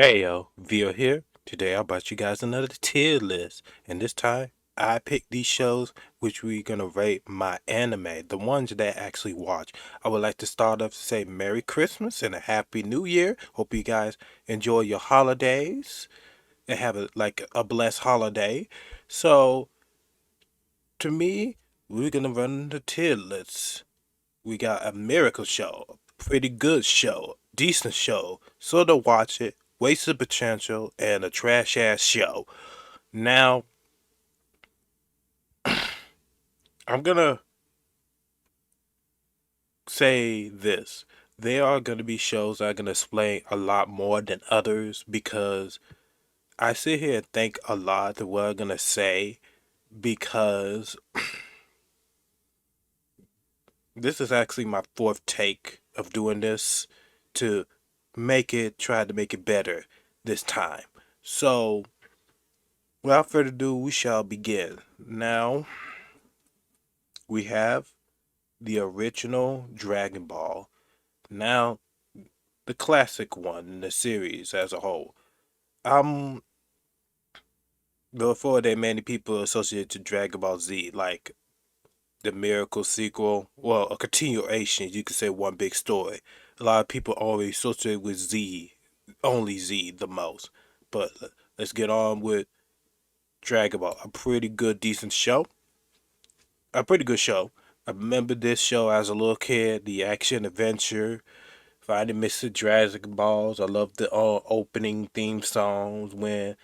Hey yo, Vio here. Today I brought you guys another tier list, and this time I picked these shows which we're gonna rate my anime, the ones that I actually watch. I would like to start off to say Merry Christmas and a Happy New Year. Hope you guys enjoy your holidays and have a blessed holiday. So to me, we're gonna run the tier list. We got a miracle show, a pretty good show, decent show, sort of watch it, wasted potential, and a trash ass show. Now, I'm gonna say this. There are gonna be shows that are gonna explain a lot more than others because I sit here and think a lot of what I'm gonna say because this is actually my fourth take of doing this to try to make it better this time. So, without further ado, we shall begin. Now, we have the original Dragon Ball. Now, the classic one in the series as a whole. Um, Before that, many people associated to Dragon Ball Z, like the Miracle sequel, well, a continuation, you could say one big story. A lot of people always associate with Z, only Z, the most. But let's get on with Dragon Ball. A pretty good, decent show. A pretty good show. I remember this show as a little kid, the action adventure, finding Mr. Dragon Balls. I love the opening theme songs when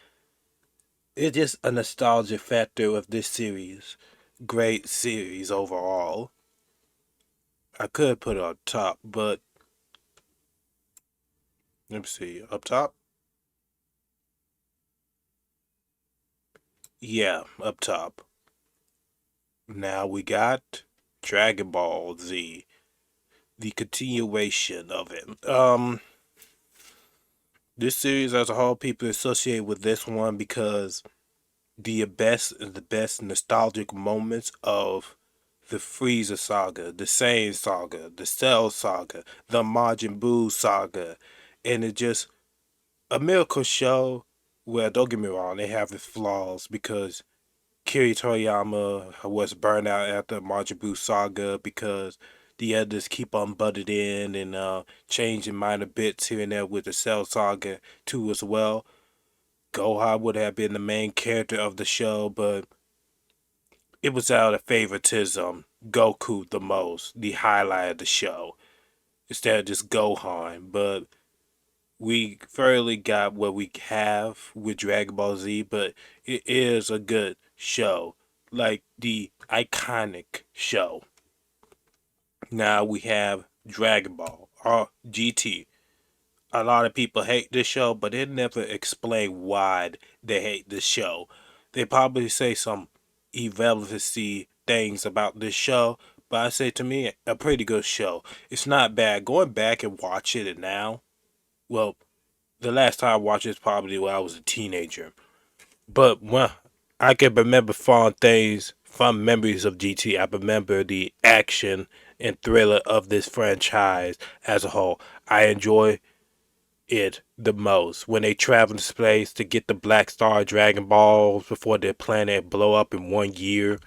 it's just a nostalgia factor of this series. Great series overall. I could put it up top, but let me see. Up top? Yeah, up top. Now we got Dragon Ball Z, the continuation of it. This series as a whole, people associate with this one because the best nostalgic moments of the Frieza saga, the Saiyan saga, the Cell saga, the Majin Buu saga, and it's just a miracle show where, don't get me wrong, they have its flaws because Kiri Toriyama was burned out after Majin Buu saga because the editors keep on butted in and changing minor bits here and there with the Cell saga too as well. Gohan would have been the main character of the show, but it was out of favoritism. Goku the most, the highlight of the show, instead of just Gohan. But we fairly got what we have with Dragon Ball Z, but it is a good show. Like the iconic show. Now we have Dragon Ball or GT. A lot of people hate this show, but they never explain why they hate this show. They probably say some irrelevancy things about this show, but I say to me, a pretty good show. It's not bad. Going back and watch it now, well, the last time I watched it is probably when I was a teenager. But when I can remember fond things, fond memories of GT, I remember the action and thriller of this franchise as a whole. I enjoy it the most when they travel to space to get the Black Star Dragon Balls before their planet blow up in 1 year.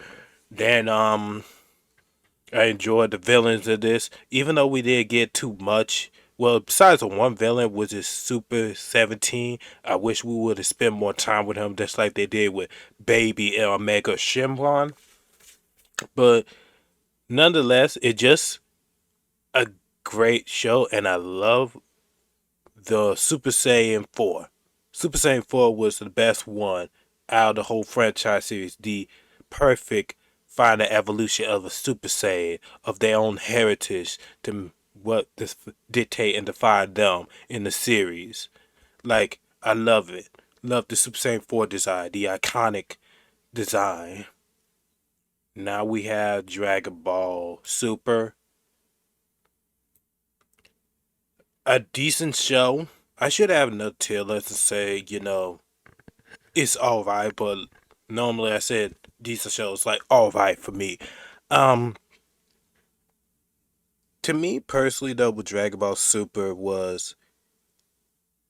Then I enjoyed the villains of this, even though we did get too much. Well, besides the one villain, which is Super 17, I wish we would have spent more time with him, just like they did with Baby and Omega Shenron. But nonetheless, it's just a great show, and I love the Super Saiyan 4. Super Saiyan 4 was the best one out of the whole franchise series. The perfect final evolution of a Super Saiyan, of their own heritage to what this dictate and define them in the series. Like, I love it. Love the Super Saiyan 4 design, the iconic design. Now we have Dragon Ball Super. A decent show. I should have another tier list and say, it's all right, but normally I said decent shows like all right for me. Um, to me personally though, with Dragon Ball Super was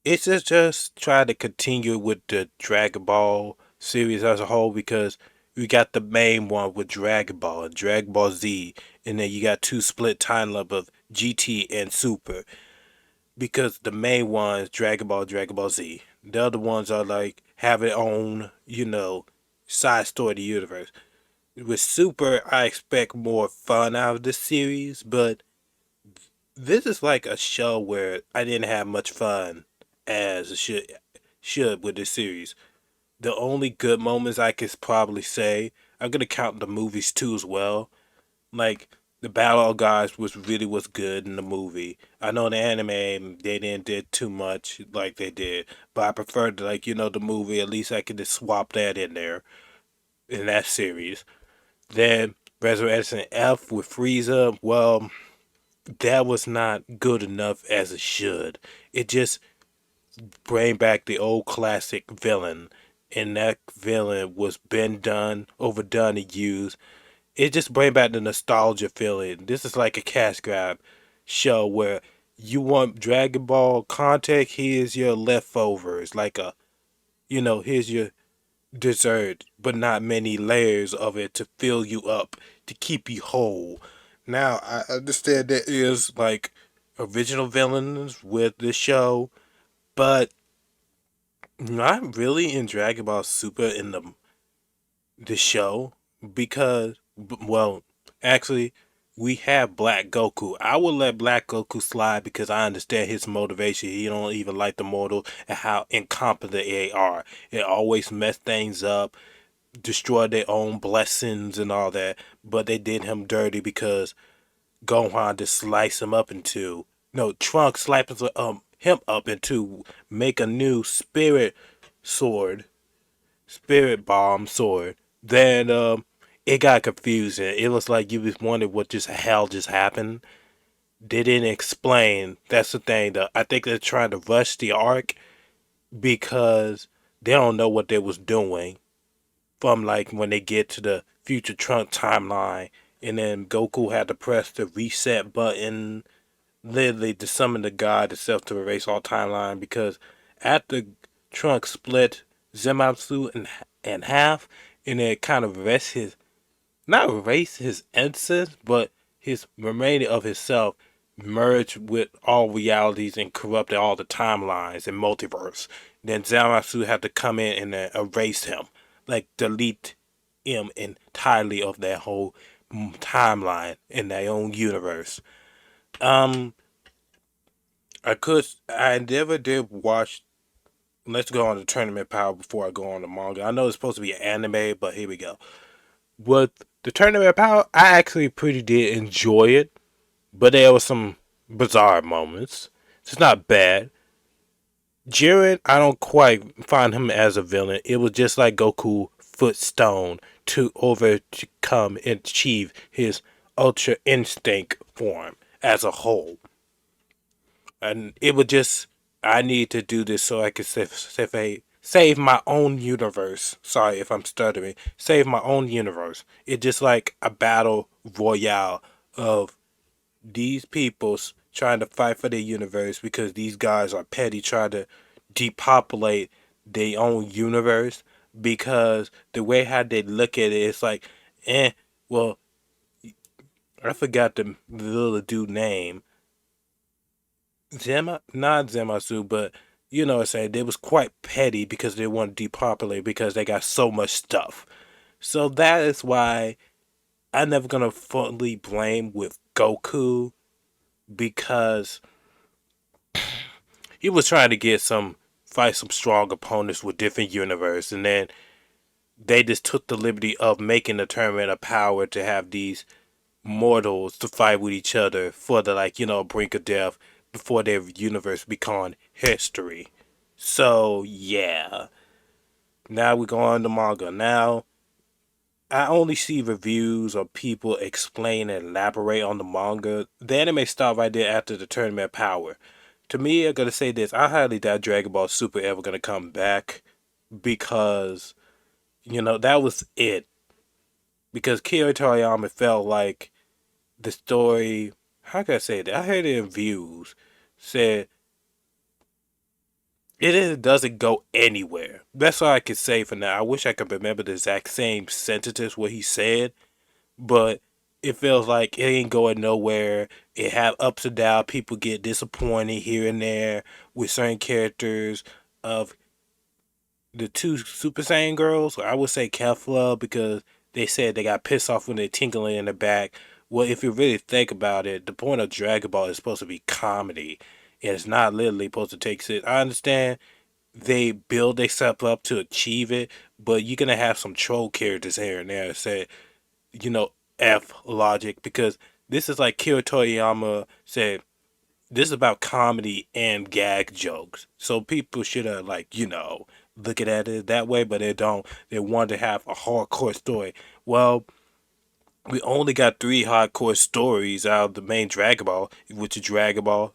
It's just try to continue with the Dragon Ball series as a whole because we got the main one with Dragon Ball and Dragon Ball Z, and then you got two split timeline of GT and Super. Because the main one is Dragon Ball Z. The other ones are like have their own, side story of the universe. With Super, I expect more fun out of the series, but this is like a show where I didn't have much fun as it should with this series. The only good moments I could probably say, I'm gonna count the movies too as well. Like the Battle of Gods was good in the movie. I know the anime they didn't did too much like they did, but I preferred like the movie. At least I could just swap that in there in that series. Then Resurrection F with Frieza. Well, that was not good enough as it should. It just bring back the old classic villain, and that villain was been done, overdone, and used. It just bring back the nostalgia feeling. This is like a cash grab show where you want Dragon Ball content. Here's your leftovers, like here's your dessert, but not many layers of it to fill you up to keep you whole. Now I understand there is like original villains with this show, but not really in Dragon Ball Super in the show because well, actually we have Black Goku. I will let Black Goku slide because I understand his motivation. He don't even like the mortals and how incompetent they are. It always mess things up, destroy their own blessings and all that. But they did him dirty because Gohan just sliced him up into no Trunks sliced him up into make a new sword spirit bomb sword. Then it got confusing. It was like you was wondering what just hell just happened. They didn't explain. That's the thing. Though I think they're trying to rush the arc because they don't know what they was doing. From like when they get to the future Trunk timeline, and then Goku had to press the reset button, literally to summon the god itself to erase all timeline. Because after Trunk split Zematsu in half, and it kind of erased his not erase his essence, but his remainder of himself merged with all realities and corrupted all the timelines and multiverse. Then Zamasu had to come in and erase him, like delete him entirely of that whole timeline in their own universe. Um, I never did watch. Let's go on to Tournament Power before I go on to manga. I know it's supposed to be an anime, but here we go. With the Tournament Power, I actually pretty did enjoy it, but there were some bizarre moments. It's not bad. Jiren, I don't quite find him as a villain. It was just like Goku Footstone to overcome and achieve his Ultra Instinct form as a whole. And it was just, I need to do this so I can save my own universe. Sorry if I'm stuttering. Save my own universe. It's just like a battle royale of these peoples trying to fight for their universe because these guys are petty, trying to depopulate their own universe. Because the way how they look at it, it's like, well, I forgot the little dude name. Not Zemasu, but you know what I'm saying. They was quite petty because they want to depopulate because they got so much stuff. So that is why I'm never gonna fully blame with Goku because he was trying to get fight some strong opponents with different universe, and then they just took the liberty of making a tournament of power to have these mortals to fight with each other for the brink of death before their universe become history. So yeah, now we go on to manga. Now I only see reviews or people explain and elaborate on the manga. The anime stopped right there after the tournament of power. To me, I'm gonna say this: I highly doubt Dragon Ball Super ever gonna come back because that was it. Because Kira Toriyama felt like the story. How can I say that? I heard it in views said doesn't go anywhere. That's all I can say for now. I wish I could remember the exact same sentences what he said, but it feels like it ain't going nowhere. It have ups and downs. People get disappointed here and there with certain characters of the two Super Saiyan girls. I would say Kefla because they said they got pissed off when they tinkling in the back. Well, if you really think about it, the point of Dragon Ball is supposed to be comedy. And it's not literally supposed to take it. I understand they build themselves up to achieve it, but you're gonna have some troll characters here and there that say, you know, F logic because this is like Kira Toriyama said, this is about comedy and gag jokes. So people should have like, looking at it that way, but they don't. They want to have a hardcore story. Well, we only got three hardcore stories out of the main Dragon Ball, which is Dragon Ball,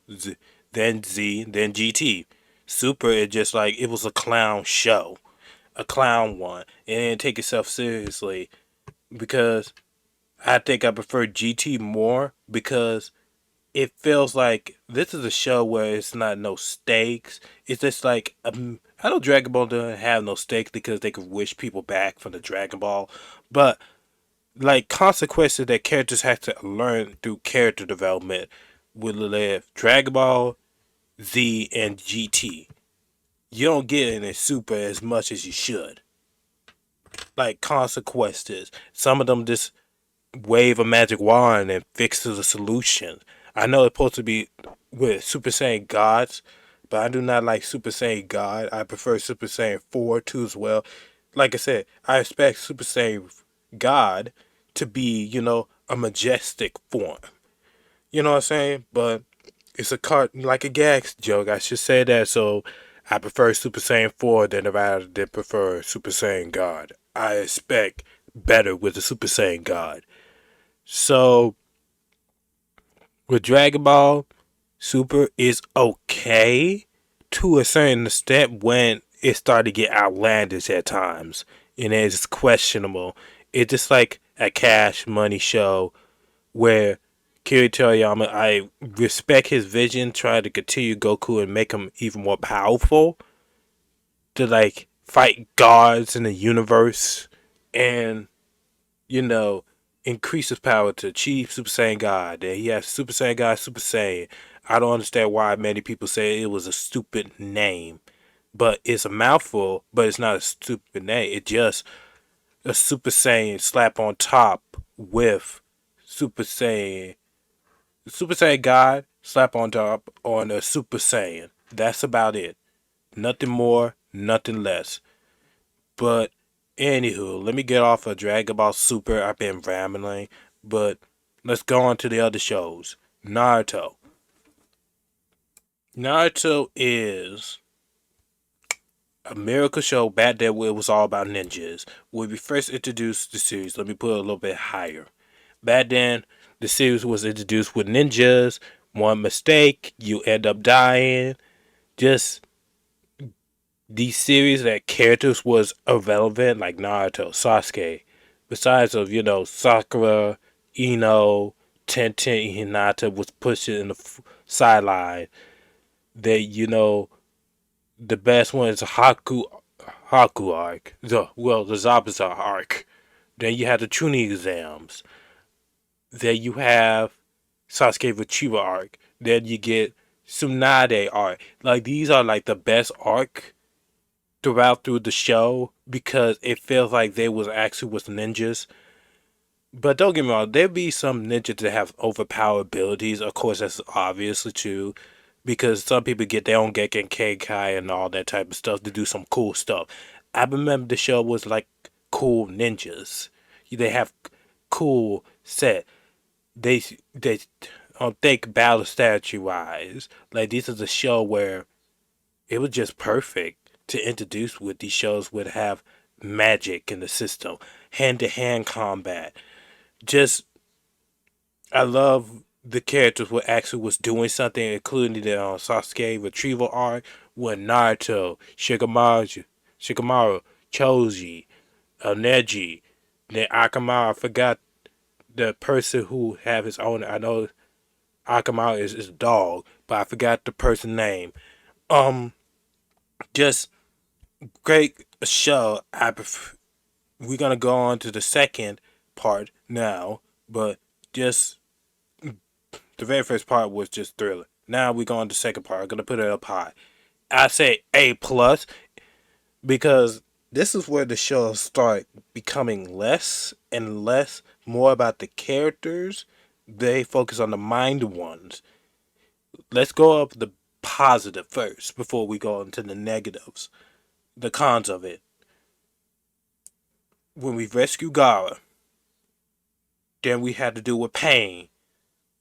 then Z, then GT. Super, it just like it was a clown show, a clown one, and it didn't take itself seriously because I think I prefer GT more because it feels like this is a show where it's not no stakes. It's just like I know Dragon Ball doesn't have no stakes because they could wish people back from the Dragon Ball, but like consequences that characters have to learn through character development will live Dragon Ball, Z, and GT. You don't get it in Super as much as you should. Like consequences. Some of them just wave a magic wand and fix the solution. I know it's supposed to be with Super Saiyan gods, but I do not like Super Saiyan God. I prefer Super Saiyan 4 too as well. Like I said, I expect Super Saiyan God to be, a majestic form. You know what I'm saying? But it's a cart like a gag joke. I should say that. So I prefer Super Saiyan 4 than if I did prefer Super Saiyan God. I expect better with the Super Saiyan God. So with Dragon Ball, Super is okay to a certain extent when it started to get outlandish at times. And it's questionable. It's just like a cash money show where Kira Toriyama, I respect his vision, trying to continue Goku and make him even more powerful to like fight gods in the universe and you know, increase his power to achieve Super Saiyan God. That he has Super Saiyan God, Super Saiyan. I don't understand why many people say it was a stupid name. But it's a mouthful, but it's not a stupid name. It's just a Super Saiyan slap on top with Super Saiyan. Super Saiyan God slap on top on a Super Saiyan. That's about it. Nothing more, nothing less. But anywho, let me get off of Dragon Ball Super. I've been rambling, but let's go on to the other shows. Naruto. Naruto is a miracle show back there where it was all about ninjas. When we first introduced the series, let me put it a little bit higher. Back then, the series was introduced with ninjas. One mistake, you end up dying. Just these series that characters was irrelevant, like Naruto, Sasuke, besides of Sakura, Ino, Tenten, and Hinata was pushed in the sideline. That the best one is Haku arc. The Zabuza arc. Then you have the Chunin exams. Then you have Sasuke Retriever arc. Then you get Tsunade arc. Like these are like the best arc through the show because it feels like they was actually with ninjas. But don't get me wrong, there be some ninjas that have overpowered abilities. Of course, that's obviously true because some people get their own Gekken Keikai and all that type of stuff to do some cool stuff. I remember the show was like cool ninjas. They have cool set. They don't think battle statue wise. Like this is a show where it was just perfect to introduce with these shows would have magic in the system, hand to hand combat. Just I love the characters what actually was doing something, including the Sasuke retrieval arc with Naruto, Shikamaru, Choji, Neji, then Akamaru. I forgot the person who have his own. I know Akamaru is a dog, but I forgot the person name. Um, Just great show. We're gonna go on to the second part now, but just the very first part was just thriller. Now we go on to the second part. I'm gonna put it up high. I say A plus because this is where the show start becoming less and less more about the characters. They focus on the mind ones. Let's go up the positive first before we go into the negatives. The cons of it. When we rescue Gara, then we had to do with Pain.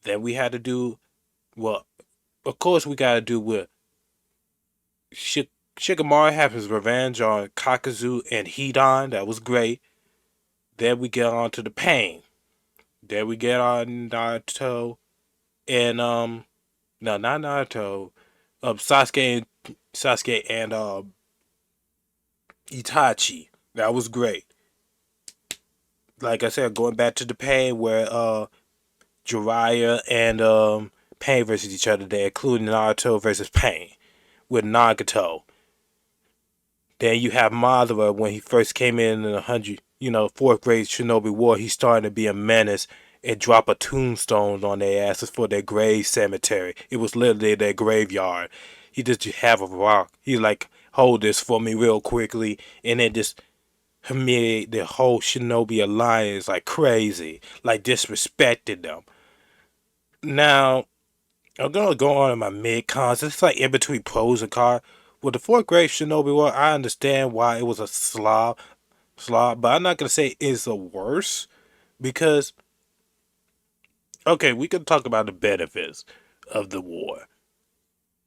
Then we had to do, well, of course we got to do with Shikamaru have his revenge on Kakazu and Hidan. That was great. Then we get on to the Pain. Then we get on Naruto and no, not Naruto. Sasuke and Itachi. That was great. Like I said, going back to the Pain where Jiraiya and Pain versus each other there, including Naruto versus Pain with Nagato. Then you have Madara when he first came in the 4th grade Shinobi War. He's starting to be a menace and drop a tombstone on their asses for their grave cemetery. It was literally their graveyard. He just have a rock. He like, hold this for me real quickly, and then just humiliate the whole Shinobi alliance like crazy, like disrespected them. Now, I'm gonna go on in my mid cons. It's like in between pros and cons. With the 4th grade Shinobi War, I understand why it was a slob, but I'm not gonna say it's the worst because okay, we can talk about the benefits of the war.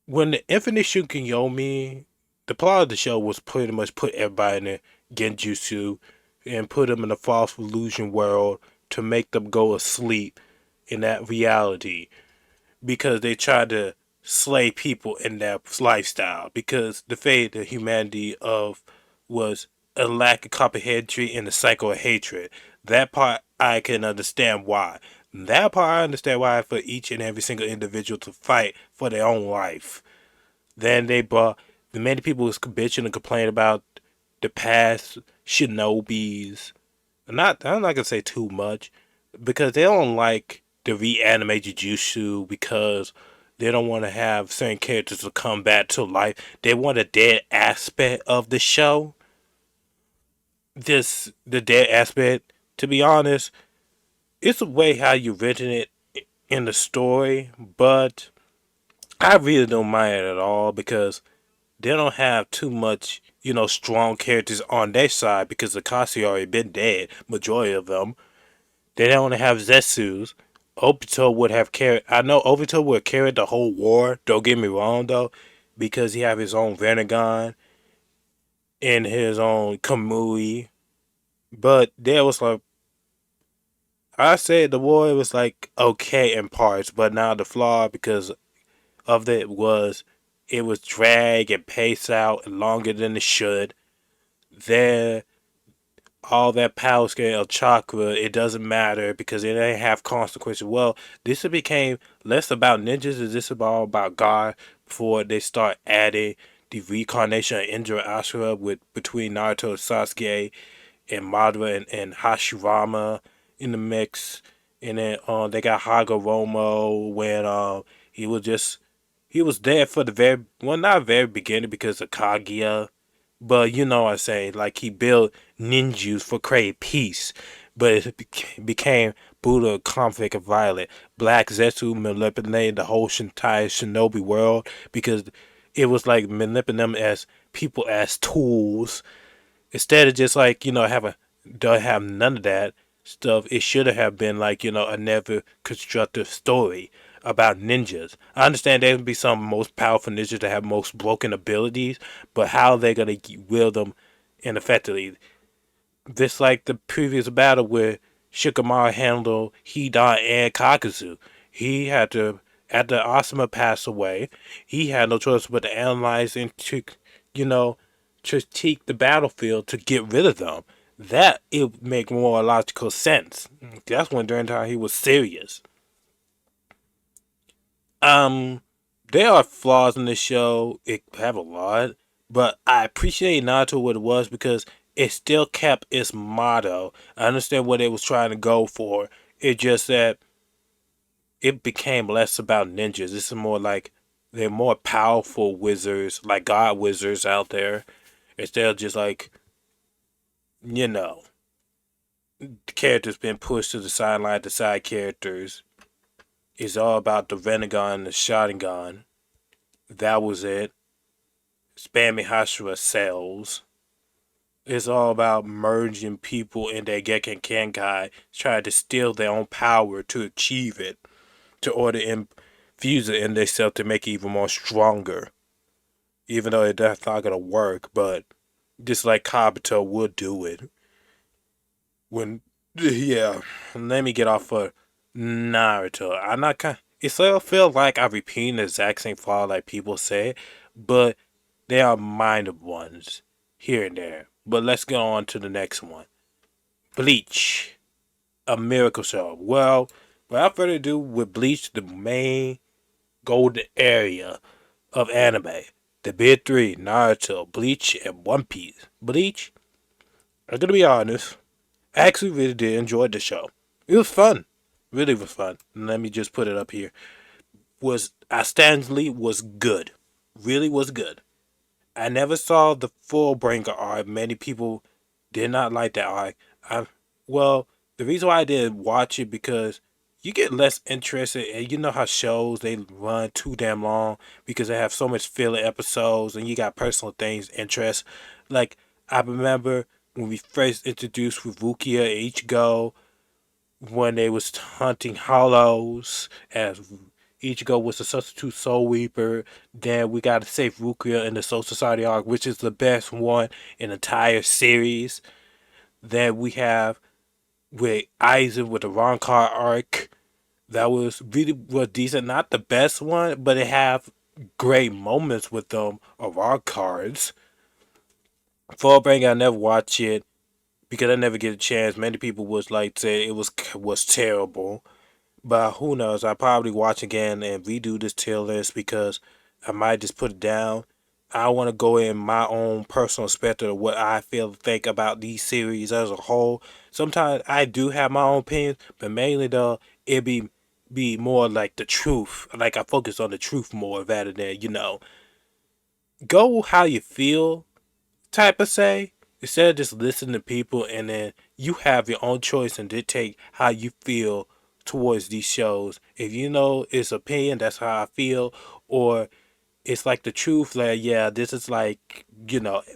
When the Infinite Shukiyomi, the plot of the show was pretty much put everybody in a genjutsu and put them in a false illusion world to make them go asleep in that reality because they tried to slay people in that lifestyle because the fate of humanity of was a lack of comprehension and the cycle of hatred. That part I can understand why. That part I understand why for each and every single individual to fight for their own life. Then they brought the many people was bitching and complaining about the past shinobis. I'm not gonna say too much because they don't like the reanimate Jujutsu because they don't want to have certain characters to come back to life. They want a dead aspect of the show. The dead aspect. To be honest, it's a way how you written it in the story, but I really don't mind it at all because they don't have too much, strong characters on their side because Akasi already been dead, majority of them. They don't have Zetsus. Obito would have carried. I know Obito would have carried the whole war. Don't get me wrong though, because he have his own Renegon and his own Kamui. But there was like I said, the war was like okay in parts, but now the flaw because of it was drag and pace out longer than it should. There all that power scale of chakra, it doesn't matter because it ain't have consequences. Well, this became less about ninjas and this all about God before they start adding the reincarnation of Indra Ashura with between Naruto and Sasuke and Madara and Hashirama in the mix. And then they got Hagoromo when he was just he was there for the very well not very beginning because of Kaguya, but you know what I'm saying, like he built ninjas for create peace, but it became brutal conflict and violent. Black Zetsu manipulated the whole entire shinobi world because it was like manipulating them as people as tools instead of just like having don't have none of that stuff. It should have been like a never constructive story about ninjas. I understand there would be some most powerful ninjas that have most broken abilities, but how they gonna wield them ineffectively? Just like the previous battle where Shikamaru handled Hidan and Kakazu. He had to, after Asuma passed away, he had no choice but to analyze and to, you know, critique the battlefield to get rid of them. That it would make more logical sense. That's when during the time he was serious. Um, there are flaws in the show. It have a lot. But I appreciate Naruto what it was because it still kept its motto. I understand what it was trying to go for. It just that it became less about ninjas. This is more like they're more powerful wizards, like god wizards out there. Instead of just like, you know, the characters being pushed to the sideline, the side characters. It's all about the Renegon and the Sharingan. That was it. Spamming Hashira cells. It's all about merging people in their Gekken Kenkai, trying to steal their own power to achieve it, to order infuse it in themselves to make it even more stronger. Even though that's not gonna work, but just like Kabuto would do it. When yeah, let me get off of Naruto. I'm not kind. It still feel like I repeat the exact same flaw like people say, but they are minor ones here and there. But let's go on to the next one. Bleach, a miracle show. Well, without further ado, with Bleach, the main golden area of anime, the big three: Naruto, Bleach, and One Piece. Bleach, I'm gonna be honest. I actually really did enjoy the show. It was fun. Really was fun. Let me just put it up here. Was Stanley was good. Really was good. I never saw the full Bringer arc. Many people did not like that arc. I well, the reason why I didn't watch it because you get less interested, and you know how shows they run too damn long because they have so much filler episodes, and you got personal things interest. Like I remember when we first introduced Rukia and Ichigo when they was hunting hollows as Ichigo was a substitute soul reaper. Then we got to save Rukia in the Soul Society arc, which is the best one in the entire series. Then we have with Aizen with the Roncar arc. That was decent. Not the best one, but it have great moments with them of our cards. Fullbring I never watch it because I never get a chance. Many people was like say it was terrible. But who knows? I probably watch again and redo this tier list because I might just put it down. I want to go in my own personal perspective of what I feel think about these series as a whole. Sometimes I do have my own opinions, but mainly though it be more like the truth. Like I focus on the truth more rather than go how you feel type of say. Instead of just listening to people and then you have your own choice and dictate how you feel towards these shows. If you know it's opinion, that's how I feel, or it's like the truth. Like yeah, this is like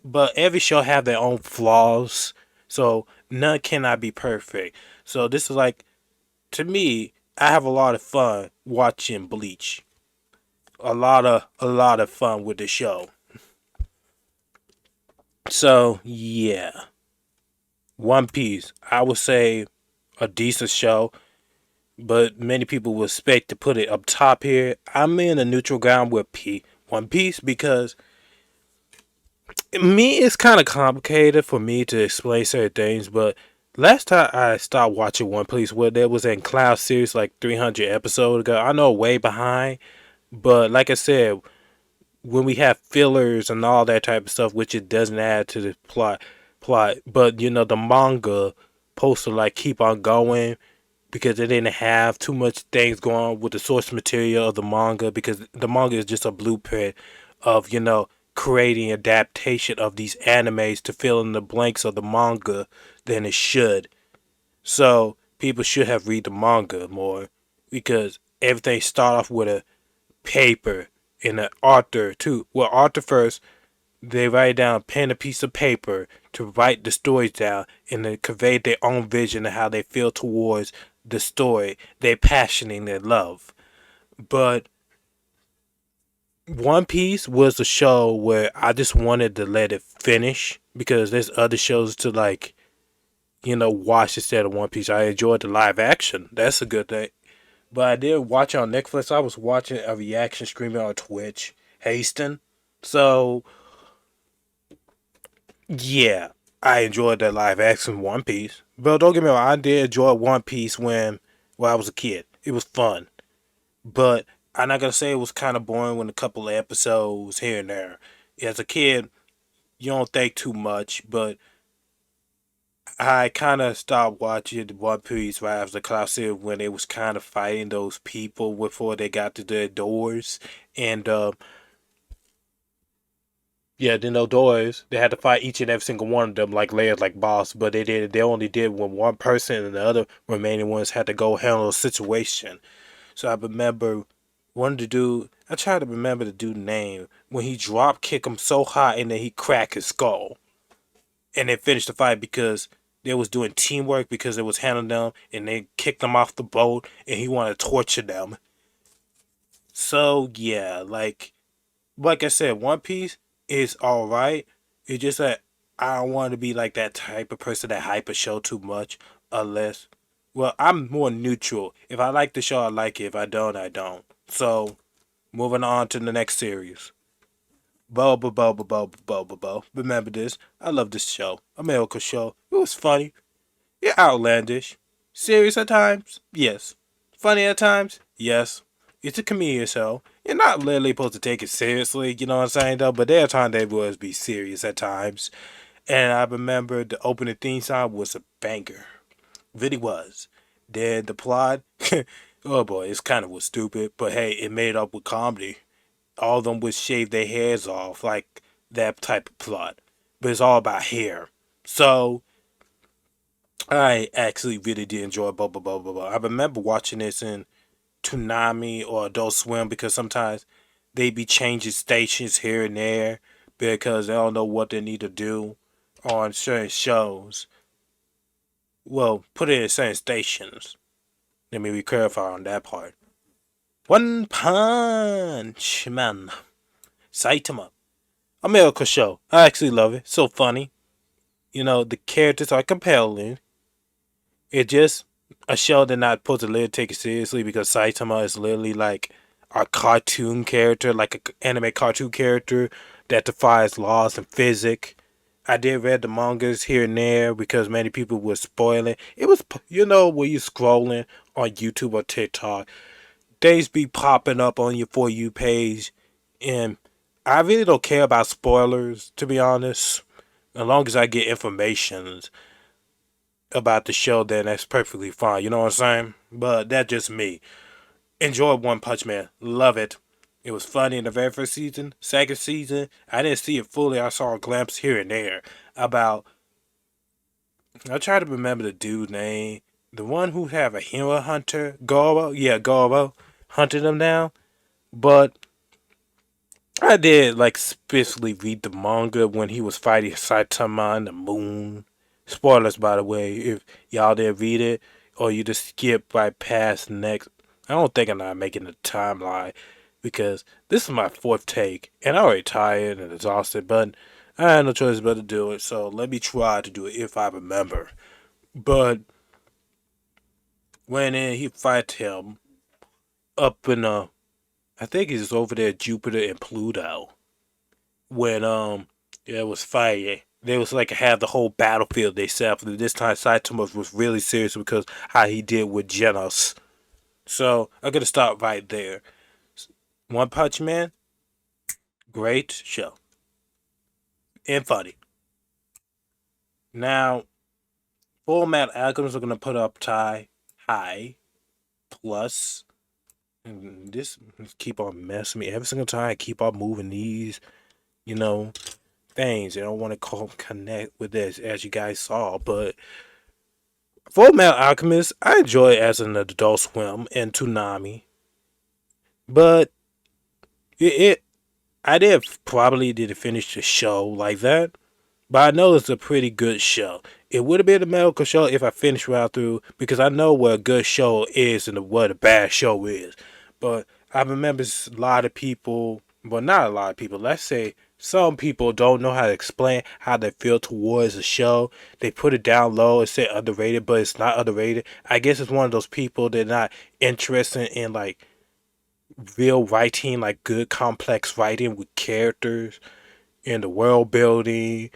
but every show have their own flaws, so none cannot be perfect. So this is like to me, I have a lot of fun watching Bleach. A lot of fun with the show. So yeah. One Piece, I would say a decent show, but many people would expect to put it up top here. I'm in a neutral ground with One Piece because me it's kind of complicated for me to explain certain things. But last time I stopped watching One Piece, where there was in Cloud series like 300 episodes ago. I know way behind, but like I said, when we have fillers and all that type of stuff, which it doesn't add to the plot. But the manga supposed to like keep on going because it didn't have too much things going on with the source material of the manga because the manga is just a blueprint of creating adaptation of these animes to fill in the blanks of the manga than it should. So people should have read the manga more because everything start off with a paper and an author too. Well, author first, they write down pen a piece of paper to write the stories down and then convey their own vision of how they feel towards the story, their passion and their love. But One Piece was a show where I just wanted to let it finish because there's other shows to like, watch instead of One Piece. I enjoyed the live action. That's a good thing. But I did watch it on Netflix. I was watching a reaction streamer on Twitch, Haston. So yeah, I enjoyed that live action One Piece. But don't get me wrong, I did enjoy One Piece when I was a kid. It was fun. But I'm not gonna say it was kind of boring when a couple of episodes here and there. As a kid, you don't think too much, but I kind of stopped watching One Piece right after the Colosseum when they was kind of fighting those people before they got to their doors, and yeah, then those doors they had to fight each and every single one of them like layers, like boss, but they only did when one person and the other remaining ones had to go handle a situation. So I remember one of the dude. I try to remember the dude's name when he drop kick him so high and then he crack his skull and then finished the fight because they was doing teamwork because it was handling them and they kicked them off the boat and he wanted to torture them. So yeah, like I said, One Piece is all right. It's just that I don't want to be like that type of person that hype a show too much unless, well, I'm more neutral. If I like the show, I like it. If I don't, I don't. So moving on to the next series. Boba, Boba, Boba, Boba, Boba. Remember this? I love this show. America show. It was funny. It's outlandish. Serious at times? Yes. Funny at times? Yes. It's a comedian show. You're not literally supposed to take it seriously, you know what I'm saying, though? But there are times they was be serious at times. And I remember the opening theme song was a banger. Really was. Then the plot, oh boy, it's kind of was stupid, but hey, it made up with comedy. All of them would shave their hairs off, like that type of plot. But it's all about hair. So I actually really did enjoy Boba Boba Boba. I remember watching this in Toonami or Adult Swim because sometimes they be changing stations here and there because they don't know what they need to do on certain shows. Well, put it in certain stations. Let me be clarify on that part. One Punch Man. Saitama. A miracle show. I actually love it. So funny. You know, the characters are compelling. It just a show that not supposed to literally take it seriously because Saitama is literally like a cartoon character, like an anime cartoon character that defies laws and physics. I did read the mangas here and there because many people were spoiling. It was, when you scrolling on YouTube or TikTok, things be popping up on your For You page, and I really don't care about spoilers, to be honest. As long as I get information about the show, then that's perfectly fine. You know what I'm saying? But that's just me. Enjoy One Punch Man. Love it. It was funny in the very first season. Second season, I didn't see it fully. I saw a glimpse here and there about. I try to remember the dude's name. The one who have a hero hunter, Goro. Yeah, Goro hunted him down. But I did like specifically read the manga when he was fighting Saitama on the moon. Spoilers, by the way, if y'all didn't read it or you just skip right past the next. I don't think I'm not making the timeline because this is my fourth take and I'm already tired and exhausted, but I had no choice but to do it. So let me try to do it if I remember. But when he fight him up in I think it's over there Jupiter and Pluto when it was fire. They was like have the whole battlefield they set up. This time Saitama was really serious because how he did with Genos. So I'm gonna stop right there. One Punch Man, great show and funny. Now Full Metal Alchemist are gonna put up high plus. And this keep on messing me every single time. I keep on moving these, you know, things. I don't want to connect with this as you guys saw, but Full Metal Alchemist, I enjoy it as an Adult Swim and Toonami, but it I did probably didn't finish the show like that, but I know it's a pretty good show. It would have been a medical show if I finished right through because I know what a good show is and what a bad show is. But I remember a lot of people, well, not a lot of people, let's say some people don't know how to explain how they feel towards a show. They put it down low and say underrated, but it's not underrated. I guess it's one of those people that are not interested in like real writing, like good complex writing with characters and the world building,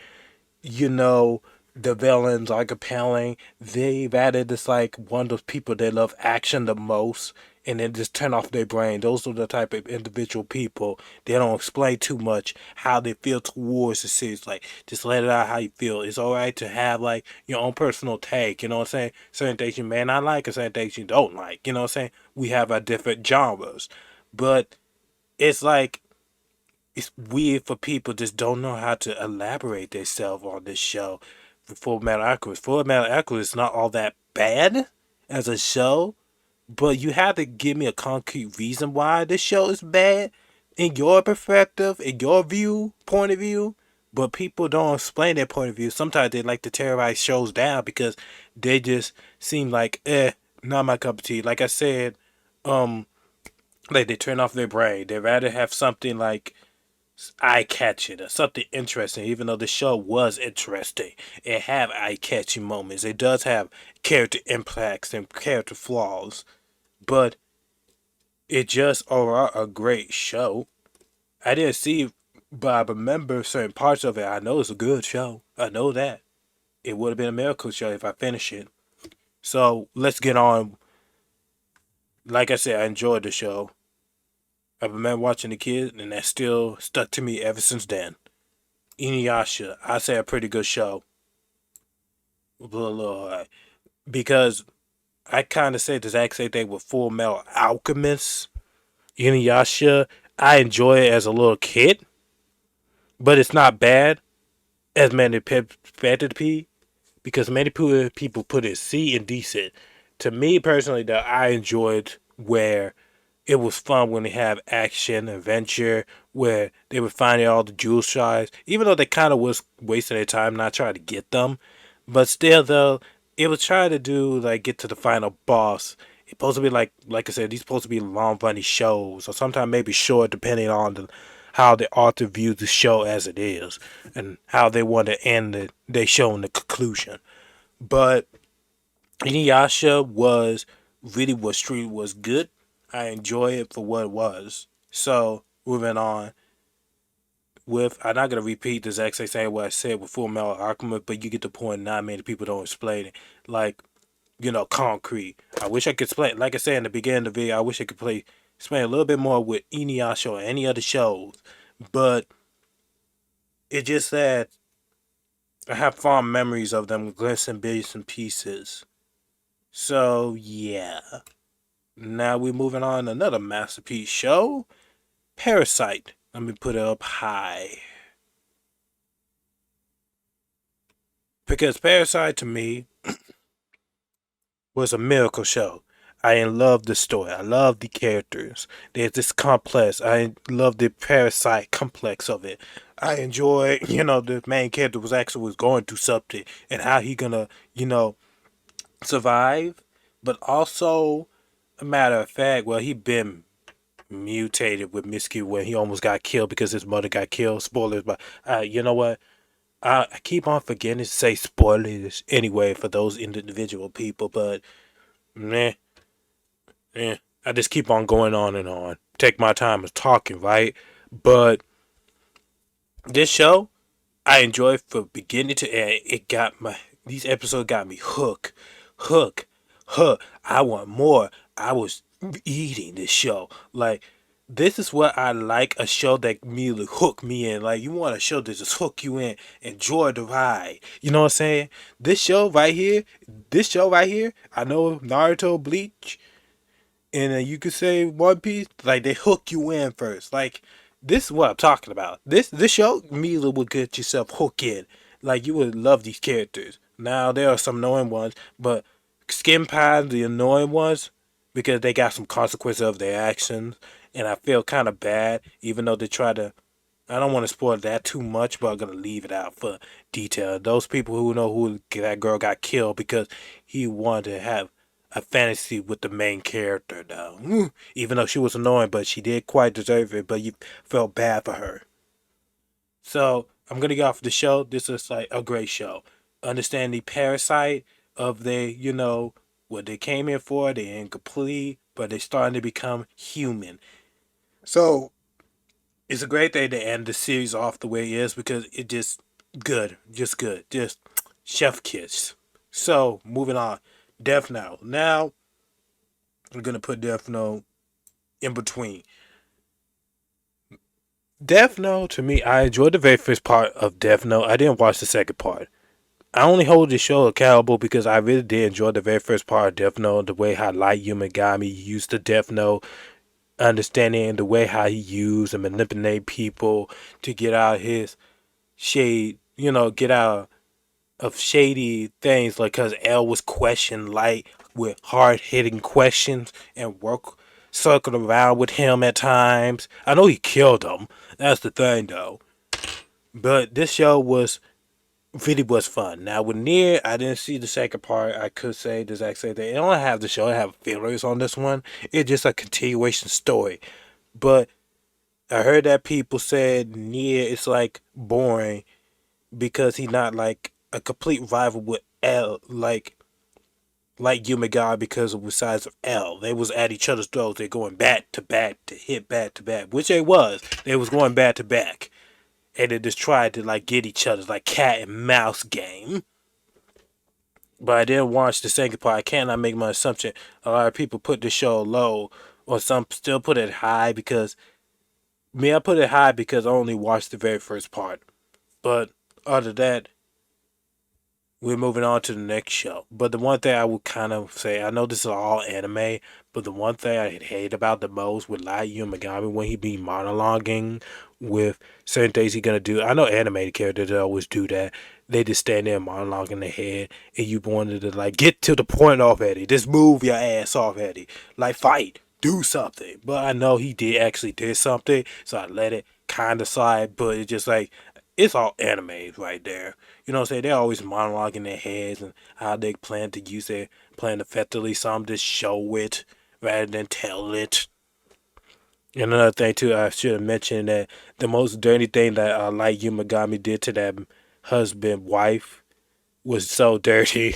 you know. The villains are compelling. They've added this like one of those people that love action the most and then just turn off their brain. Those are the type of individual people. They don't explain too much how they feel towards the series. Like just let it out how you feel. It's alright to have like your own personal take, you know what I'm saying? Certain things you may not like and certain things you don't like. You know what I'm saying? We have our different genres. But it's like it's weird for people just don't know how to elaborate themselves on this show. Full Metal Alchemist. Full Metal Alchemist is not all that bad as a show, but you have to give me a concrete reason why this show is bad in your perspective, in your point of view. But people don't explain their point of view. Sometimes they like to terrorize shows down because they just seem like, not my cup of tea. Like I said, um, like they turn off their brain. They rather have something like eye catching or something interesting, even though the show was interesting. It have eye catching moments. It does have character impacts and character flaws, but it just overall a great show. I didn't see, but I remember certain parts of it. I know it's a good show. I know that. It would have been a miracle show if I finished it. So let's get on. Like I said, I enjoyed the show. I remember watching the kid, and that still stuck to me ever since then. Inuyasha, I say a pretty good show. Because I kind of say the exact same thing with Full Metal Alchemist, Inuyasha. I enjoy it as a little kid, but it's not bad as many expected to be because many people put it C and decent. To me personally, though, I enjoyed where it was fun when they have action, adventure, where they were finding all the jewel shards, even though they kind of was wasting their time not trying to get them. But still, though, it was trying to do like get to the final boss. It's supposed to be like I said, these supposed to be long, funny shows, or sometimes maybe short, depending on how the author views the show as it is, and how they want to end it. They show in the conclusion. But Inuyasha was really what Street was good. I enjoy it for what it was. So moving on with, I'm not gonna repeat the exact same what I said with Full Metal Alchemist, but you get the point. Not many people don't explain it like concrete. I wish I could explain. Like I said in the beginning of the video, I wish I could explain a little bit more with Inuyasha or any other shows, but it just that I have fond memories of them, glimpses and bits and pieces. So yeah. Now we're moving on to another masterpiece show, Parasite. Let me put it up high. Because Parasite to me was a miracle show. I love the story. I love the characters. There's this complex. I love the parasite complex of it. I enjoy, the main character was going through something and how he gonna, survive. But also, a matter of fact, well, he been mutated with Misky when he almost got killed because his mother got killed. Spoilers, but you know what? I keep on forgetting to say spoilers anyway for those individual people, but meh, I just keep on going on and on. Take my time as talking, right? But this show, I enjoy from beginning to end. These episodes got me hook, hook. I want more. I was eating this show. Like, this is what I like a show that really hook me in. Like, you want a show that just hook you in, enjoy the ride. You know what I'm saying? This show right here, I know Naruto, Bleach, and you could say One Piece, like they hook you in first. Like this is what I'm talking about. This show immediately will get yourself hooked in. Like you would love these characters. Now there are some annoying ones, but skin past the annoying ones because they got some consequences of their actions, and I feel kind of bad, even though they try to. I don't want to spoil that too much, but I'm gonna leave it out for detail. Those people who know who that girl got killed because he wanted to have a fantasy with the main character, though. Even though she was annoying, but she did quite deserve it. But you felt bad for her. So I'm gonna get off the show. This is like a great show. Understand the parasite of they, what they came here for. They incomplete, but they starting to become human. So it's a great thing to end the series off the way it is because it just good, just good, just Chef Kiss. So moving on, Death Note. Now we're gonna put Death Note in between. Death Note to me, I enjoyed the very first part of Death Note. I didn't watch the second part. I only hold the show accountable because I really did enjoy the very first part of Death Note, the way how Light Yumagami used the Death Note, understanding the way how he used and manipulate people to get out his shade, get out of shady things, like because L was questioned Light with hard hitting questions and work circled around with him at times. I know he killed him. That's the thing though. But this show was fun. Now with Near, I didn't see the second part. I could say the exact same thing. I don't have the show. I have fillers on this one. It's just a continuation story. But I heard that people said Near is like boring because he's not like a complete rival with L, like Yumagami, because of the size of L. They was at each other's throats. They're going back to back to hit back to back, which they was. They was going back to back, and they just tried to like get each other's like cat and mouse game. But I didn't watch the second part. I cannot make my assumption. A lot of people put the show low, or some still put it high because me, I put it high because I only watched the very first part. But other than that, we're moving on to the next show. But the one thing I would kind of say, I know this is all anime, but the one thing I hate about the most with Light Yumagami when he be monologuing with certain things he gonna do. I know animated characters always do that. They just stand there and monologue in their head, and you wanted to like get to the point already. Just move your ass already. Like fight, do something. But I know he did actually did something, so I let it kind of slide. But it's just like it's all anime right there. You know what I'm saying? They're always monologuing in their heads and how they plan to use their plan effectively. Some just show it rather than tell it. And another thing too, I should have mentioned that the most dirty thing that Light Yumagami did to that husband wife was so dirty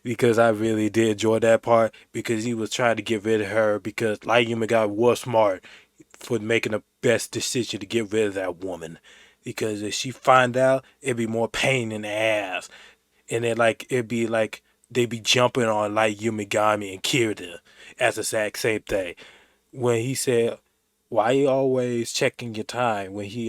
because I really did enjoy that part because he was trying to get rid of her because Light Yumagami was smart for making the best decision to get rid of that woman. Because if she find out, it'd be more pain in the ass. And then like it'd be like they be jumping on like Yumigami and Kirita as the exact same thing. When he said, "Why you always checking your time?" When he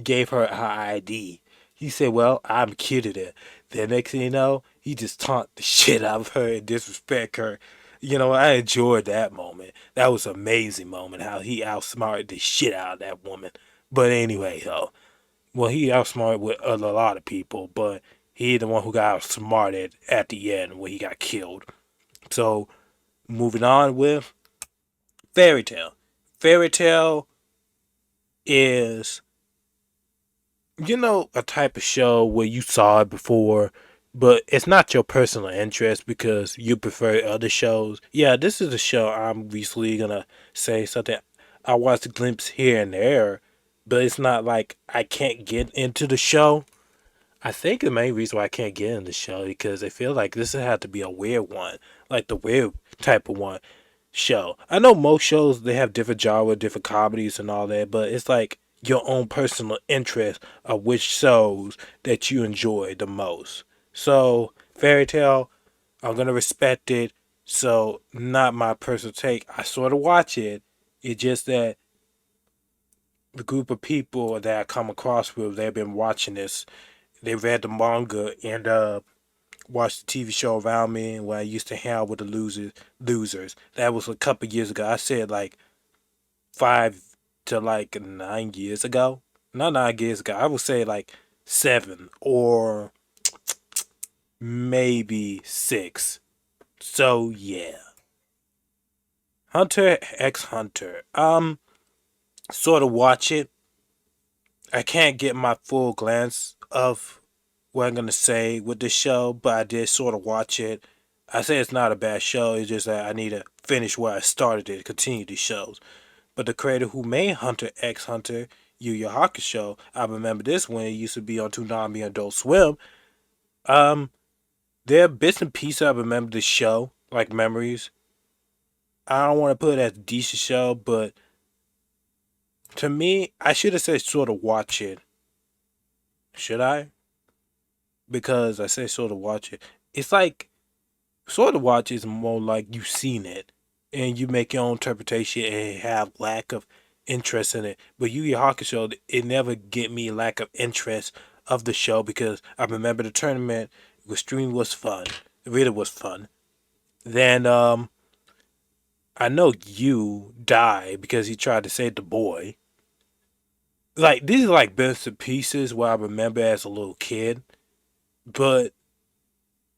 gave her ID, he said, "Well, I'm Kirita." The next thing you know, he just taunt the shit out of her and disrespect her. I enjoyed that moment. That was an amazing moment how he outsmarted the shit out of that woman. But anyway, though, well, he outsmarted with a lot of people, but he the one who got outsmarted at the end when he got killed. So moving on with Fairy Tale. Fairy Tale is, a type of show where you saw it before, but it's not your personal interest because you prefer other shows. Yeah, this is a show I'm recently gonna say something. I watched a glimpse here and there, but it's not like I can't get into the show. I think the main reason why I can't get in the show because I feel like this would have to be a weird one, like the weird type of one show. I know most shows they have different genre, different comedies and all that, but it's like your own personal interest of which shows that you enjoy the most. So Fairy Tale, I'm gonna respect it. So not my personal take. I sort of watch it. It's just that the group of people that I come across with, they've been watching this. They read the manga and watched the TV show around me where I used to hang out with the losers. That was a couple years ago. I said like 5 to like 9 years ago. Not 9 years ago. I would say like 7 or maybe 6. So yeah. Hunter x Hunter. Sort of watch it. I can't get my full glance of what I'm gonna say with this show, but I did sort of watch it. I say it's not a bad show. It's just that I need to finish where I started it, continue these shows. But the creator who made Hunter x Hunter, Yu Yu Hakusho, I remember this when it used to be on Toonami and Adult Swim. Um, there are bits and pieces I remember the show, like memories. I don't want to put it as a decent show, but to me, I should have said sort of watch it. Should I? because I say sort of watch it. It's like sort of watch is more like you've seen it and you make your own interpretation and have lack of interest in it. But Yu Yu Hakusho, it never get me lack of interest of the show because I remember the tournament. The stream was fun. It really was fun. Then I know you died because he tried to save the boy. Like these are like bits and pieces where I remember as a little kid, but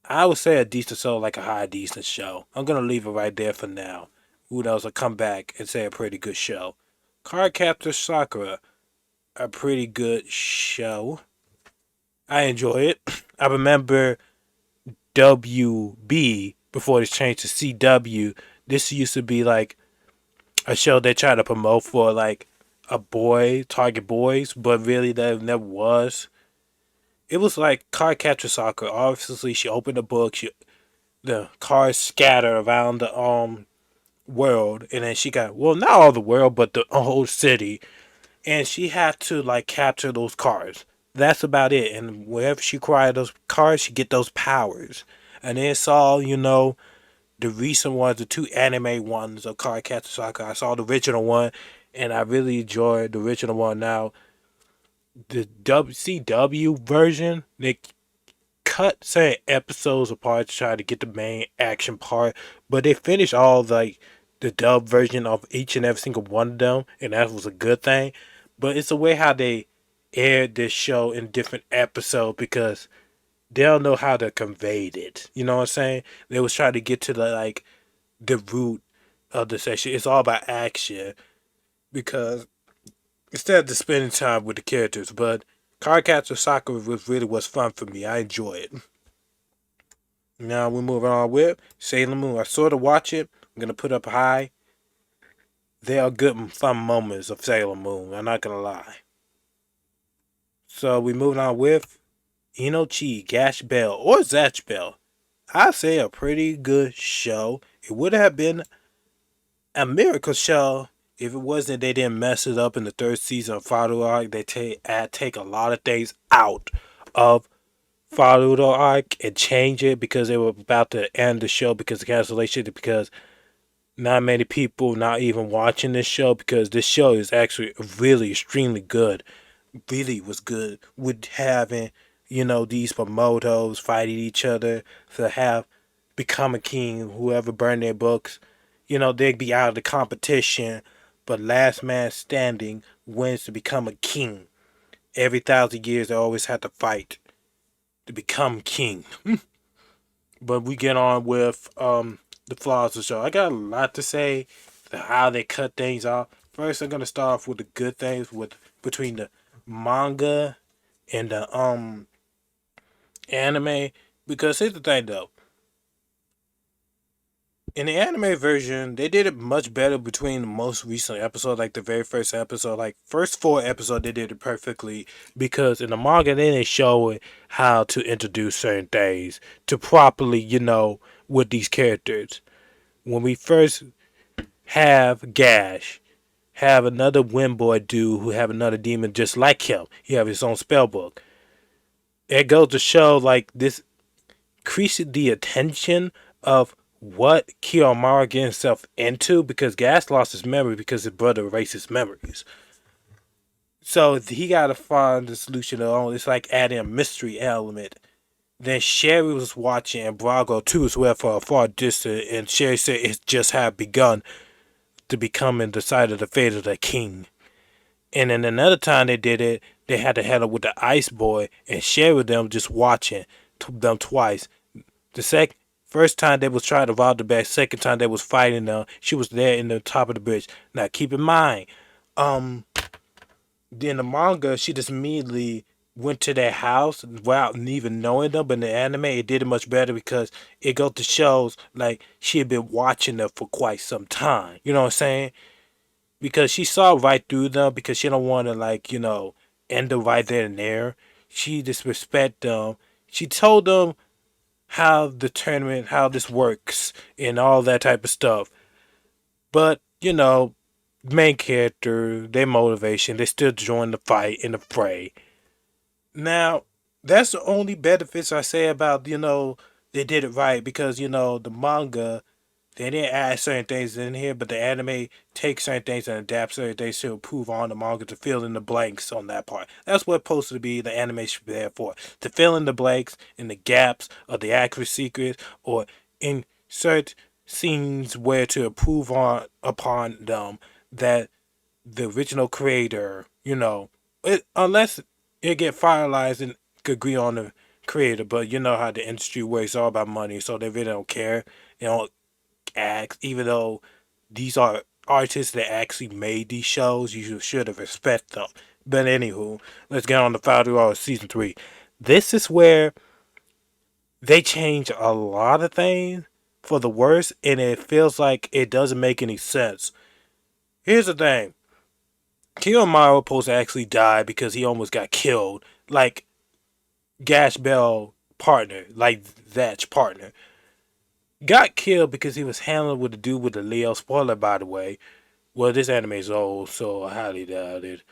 I would say a decent show, like a high decent show. I'm gonna leave it right there for now. Who knows? I'll come back and say a pretty good show. Cardcaptor Sakura, a pretty good show. I enjoy it. I remember WB before it's changed to CW. This used to be like a show they tried to promote for like a boy, target boys, but really that never was. It was like Cardcaptor Sakura. Obviously, she opened a book. The cars scatter around the world, and then she got, well, not all the world, but the whole city, and she had to like capture those cars. That's about it. And wherever she acquired those cars, she get those powers. And then saw, the recent ones, the two anime ones of Cardcaptor Sakura. I saw the original one, and I really enjoyed the original one. Now the WCW version, they cut certain episodes apart to try to get the main action part, but they finished all like the dub version of each and every single one of them, and that was a good thing. But it's the way how they aired this show in different episodes because they don't know how to convey it. You know what I'm saying? They was trying to get to the root of the session. It's all about action because instead of just spending time with the characters, but Cardcaptor Sakura was fun for me. I enjoy it. Now we move on with Sailor Moon. I sort of watch it. I'm gonna put up high. There are good and fun moments of Sailor Moon. I'm not gonna lie. So we moving on with Inochi, Gash Bell, or Zatch Bell. I say a pretty good show. It would have been a miracle show if it wasn't they didn't mess it up in the third season of Follow Arc. They take a lot of things out of Follow Arc and change it because they were about to end the show because of cancellation because not many people not even watching this show because this show is actually really extremely good. Really was good with having, these promoters fighting each other to have become a king, whoever burned their books, they'd be out of the competition, but last man standing wins to become a king. Every 1,000 years they always have to fight to become king. But we get on with the flaws of the show. I got a lot to say how they cut things off. First, I'm gonna start off with the good things with between the manga and the anime. Because here's the thing though. In the anime version, they did it much better between the most recent episode, like the very first episode, like first four episodes, they did it perfectly. Because in the manga, they didn't show it how to introduce certain things to properly, with these characters. When we first have Gash, have another Wind Boy dude who have another demon just like him. He have his own spell book. It goes to show like this increases the attention of what Kiyomaru get himself into because Gas lost his memory because his brother erased his memories. So he gotta find the solution alone. It's like adding a mystery element. Then Sherry was watching and Brago too as well for a far distance and Sherry said it just had begun to becoming the side of the fate of the king. And then another time they did it, they had to handle with the Ice Boy and share with them just watching them twice. The first time they was trying to rob the bag, second time they was fighting them, she was there in the top of the bridge. Now keep in mind, in the manga, she just immediately went to their house without even knowing them. But in the anime, it did it much better because it goes to shows like she had been watching them for quite some time. You know what I'm saying? Because she saw right through them because she don't want to end them right there and there. She disrespect them. She told them how the tournament, how this works, and all that type of stuff. But main character, their motivation, they still join the fight in the fray. Now, That's the only benefits I say about, they did it right because, the manga, they didn't add certain things in here, but the anime takes certain things and adapts certain things to improve on the manga to fill in the blanks on that part. That's what supposed to be the anime should be there for. To fill in the blanks and the gaps of the actual secrets or insert scenes where to improve on upon them that the original creator, unless it get finalized and could agree on the creator, but you know how the industry works, it's all about money, so they really don't care. They don't ask, even though these are artists that actually made these shows, you should have respect them. But anywho, let's get on the Final Hour season 3. This is where they change a lot of things for the worse, and it feels like it doesn't make any sense. Here's the thing. Kiyomaru supposed to actually die because he almost got killed. Like Gash Bell partner, like Thatch partner. Got killed because he was handling with the dude with the Leo. Spoiler, by the way. Well, this anime's old, so I highly doubt it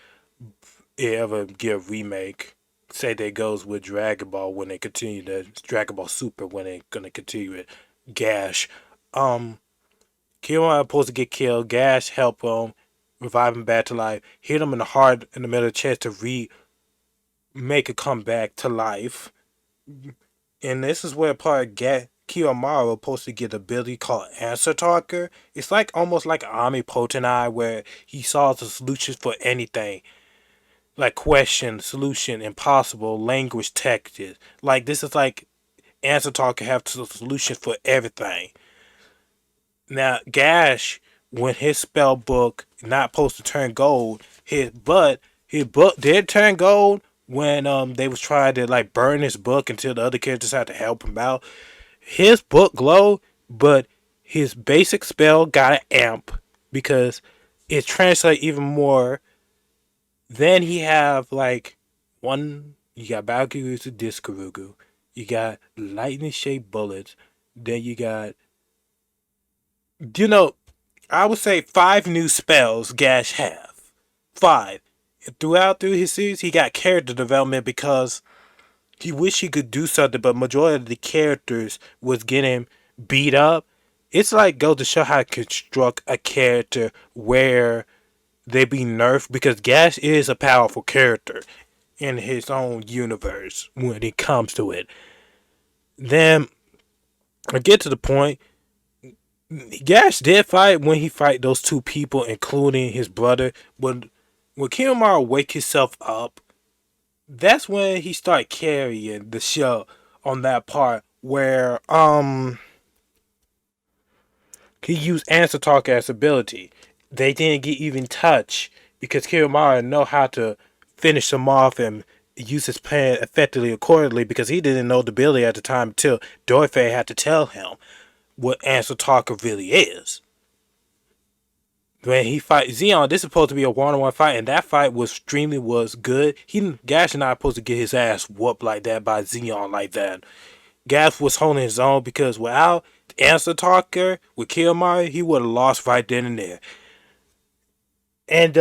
ever get a remake. Say that goes with Dragon Ball when they continue the Dragon Ball Super when they're gonna continue it. Gash. Kiyomaru supposed to get killed. Gash help him, revive him back to life. Hit him in the heart in the middle of the chest to make a comeback to life. And this is where part get Kiyomaru supposed to get the ability called Answer Talker. It's like almost like omnipotent eye where he solves the solutions for anything. Like question, solution, impossible, language, text. Like this is like Answer Talker have the solution for everything. Now Gash, when his spell book not supposed to turn gold, his book did turn gold when they was trying to like burn his book until the other characters had to help him out. His book glowed, but his basic spell got an amp because it translates even more. Then he have like one. You got Valkyrie's Discarugu. You got lightning shaped bullets. Then you got, you know, I would say 5 new spells Gash have. 5. Through his series, he got character development because he wished he could do something, but majority of the characters was getting beat up. It's like go to show how to construct a character where they be nerfed because Gash is a powerful character in his own universe when it comes to it. Then I get to the point. Gash did fight when he fight those 2 people, including his brother. When Kiyomaru wake himself up, that's when he start carrying the show on that part where he used Answer Talk as ability. They didn't get even touch because Kiyomaru know how to finish him off and use his plan effectively accordingly because he didn't know the ability at the time until Dorfe had to tell him what Answer Talker really is. When he fight Xeon, this is supposed to be a one-on-one fight, and that fight was extremely was good. Gash and I supposed to get his ass whooped like that by Xeon like that. Gash was holding his own because without Answer Talker with Kiyomaru, he would have lost right then and there. And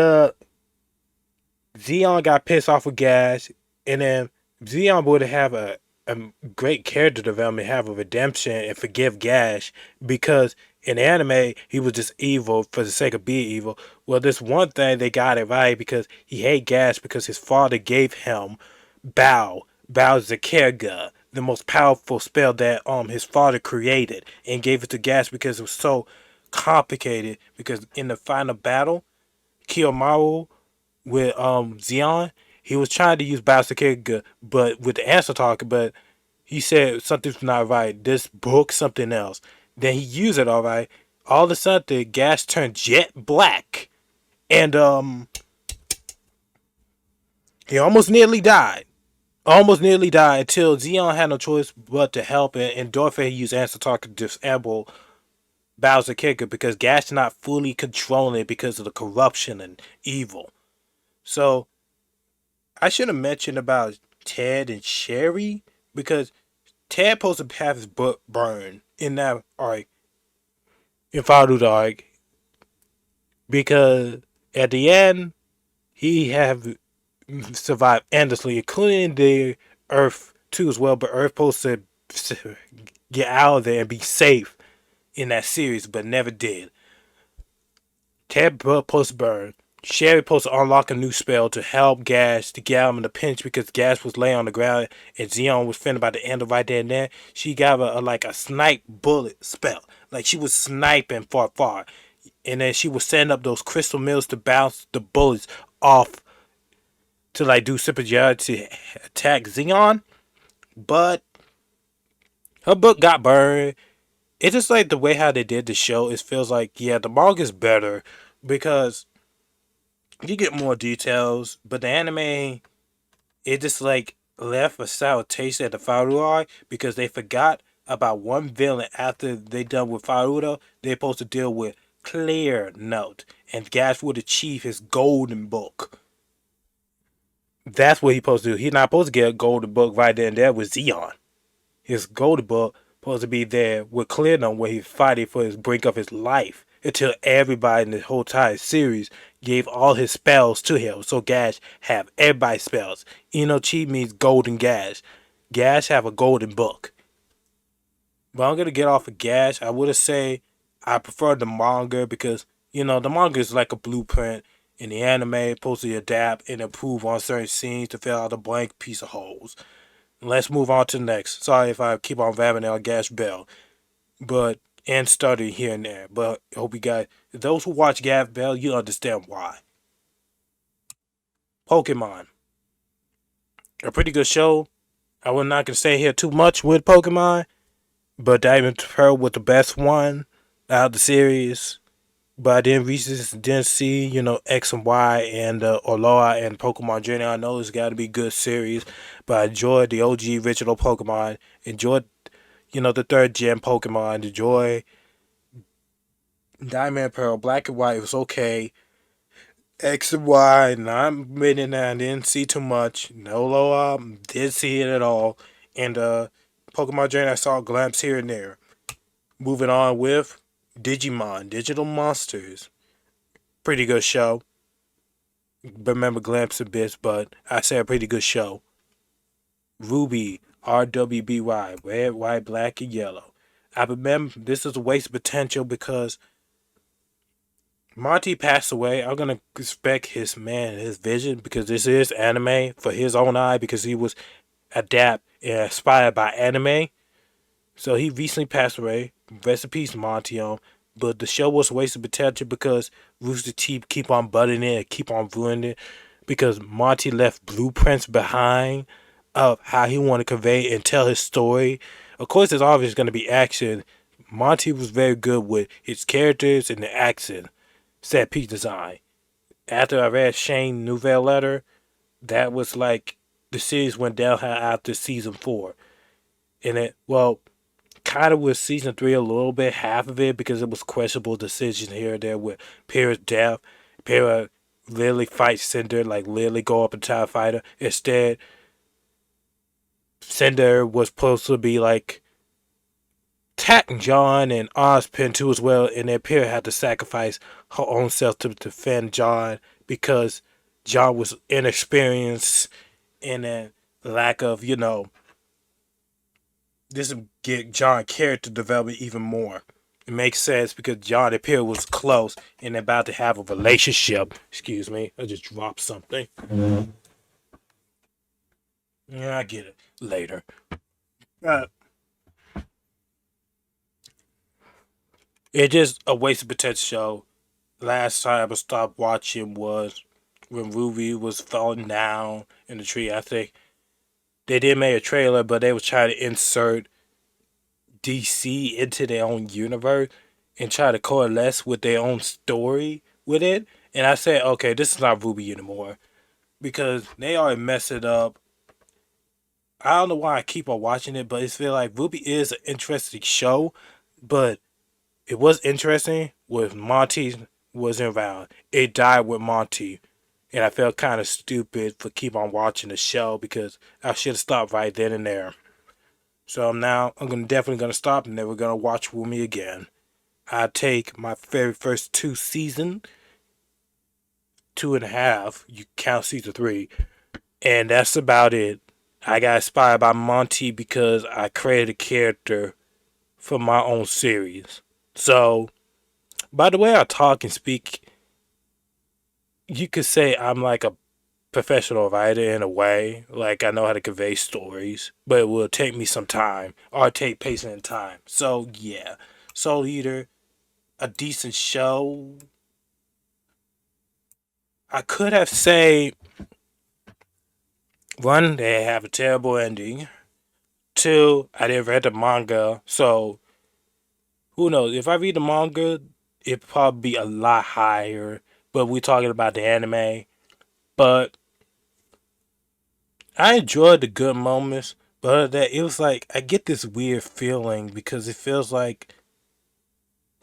Xeon got pissed off with Gash, and then Xeon would have a great character development, have a redemption, and forgive Gash because in anime he was just evil for the sake of being evil. Well, this one thing they got it right because he hate Gash because his father gave him Bow. Bow is the Kerga, the most powerful spell that his father created, and gave it to Gash because it was so complicated. Because in the final battle, Kiyomaru with Xeon, he was trying to use Bowser Kerga, but with the Answer Talker, but he said something's not right. This book, something else. Then he used it all right. All of a sudden, the gas turned jet black, and he almost nearly died. Almost nearly died until Xeon had no choice but to help, and Dorfe used Answer Talk to disable Bowser Kicker because Gas is not fully controlling it because of the corruption and evil. So I should have mentioned about Ted and Sherry because Ted supposed to have his book burned in that arc, in Faru's arc, because at the end he have survived endlessly, including the Earth too as well, but Earth supposed to get out of there and be safe in that series, but never did. Ted supposed to burn. Sherry supposed to unlock a new spell to help Gas to get him in the pinch because Gas was laying on the ground and Xeon was finna about to end it right there and then. She got like a snipe bullet spell. Like she was sniping far. And then she was setting up those crystal mills to bounce the bullets off to like do superiority to attack Xeon. But her book got burned. It's just like the way how they did the show. It feels like yeah, the manga is better because you get more details, but the anime it just like left a sour taste at the Faruai because they forgot about one villain after they done with Farudo. They're supposed to deal with Clear Note, and Gash would achieve his golden book. That's what he's supposed to do. He's not supposed to get a golden book right there and there with Xeon. His golden book supposed to be there with Clear Note where he's fighting for his brink of his life until everybody in the whole entire series gave all his spells to him. So Gash have everybody's spells. Inochi means golden Gash. Gash have a golden book. But I'm gonna get off of Gash. I would have say I prefer the manga because the manga is like a blueprint, and the anime is supposed to adapt and improve on certain scenes to fill out a blank piece of holes. Let's move on to the next. Sorry if I keep on vabbing on Gash Bell, but and stuttering here and there. But I hope you guys, those who watch Gash Bell, you understand why. Pokemon, a pretty good show. I will not gonna say here too much with Pokemon, but Diamond Pearl was the best one out of the series. But I didn't see, X and Y and Alola and Pokemon Journey. I know it's got to be good series, but I enjoyed the OG original Pokemon. Enjoyed, the third gen Pokemon. Enjoy Diamond and Pearl, Black and White. It was okay. X and Y, not admitting that I didn't see too much. No Alola, did see it at all. And Pokemon Journey, I saw a glimpse here and there. Moving on with Digimon, Digital Monsters. Pretty good show. Remember glimpse of bits, but I say a pretty good show. Ruby, RWBY, red, white, black, and yellow. I remember this is a waste of potential because Monty passed away. I'm gonna respect his his vision because this is anime for his own eye because he was adapt and inspired by anime. So he recently passed away. Rest in peace, Monty. But the show was a waste of potential because Rooster Teeth keep on butting in and keep on ruining it because Monty left blueprints behind of how he wanted to convey and tell his story. Of course, there's obviously going to be action. Monty was very good with his characters and the action, set piece design. After I read Shane Nouvelle Letter, that was like the series went downhill after season 4. And kind of with season 3 a little bit, half of it, because it was questionable decisions here and there with Para's death. Para literally fights Cinder, like literally go up and try to fight her. Instead, Cinder was supposed to be like attacking John and Ozpin too as well, and then Para had to sacrifice her own self to defend John because John was inexperienced and then lack of, this will get John character development even more. It makes sense because John and Pierre was close and about to have a relationship. Excuse me, I just dropped something. Yeah, I get it later. Uh, it's just a waste of potential show. Last time I stopped watching was when Ruby was falling down in the tree. I think they did make a trailer, but they was trying to insert DC into their own universe and try to coalesce with their own story with it. And I said, okay, this is not Ruby anymore because they already messed it up. I don't know why I keep on watching it, but it feel like Ruby is an interesting show, but it was interesting with Monty wasn't around. It died with Monty, and I felt kind of stupid for keep on watching the show because I should have stopped right then and there. So now I'm definitely gonna stop and never gonna watch with me again. I take my very first 2 season, 2.5. You count season 3, and that's about it. I got inspired by Monty because I created a character for my own series. So, by the way I talk and speak, you could say I'm like a professional writer in a way. Like I know how to convey stories, but it will take me some time or take patience and time. So yeah, Soul Eater, a decent show. I could have say one, they have a terrible ending. Two, I didn't read the manga, so who knows? If I read the manga, it'd probably be a lot higher. But we're talking about the anime. But I enjoyed the good moments, but other than that, it was like I get this weird feeling because it feels like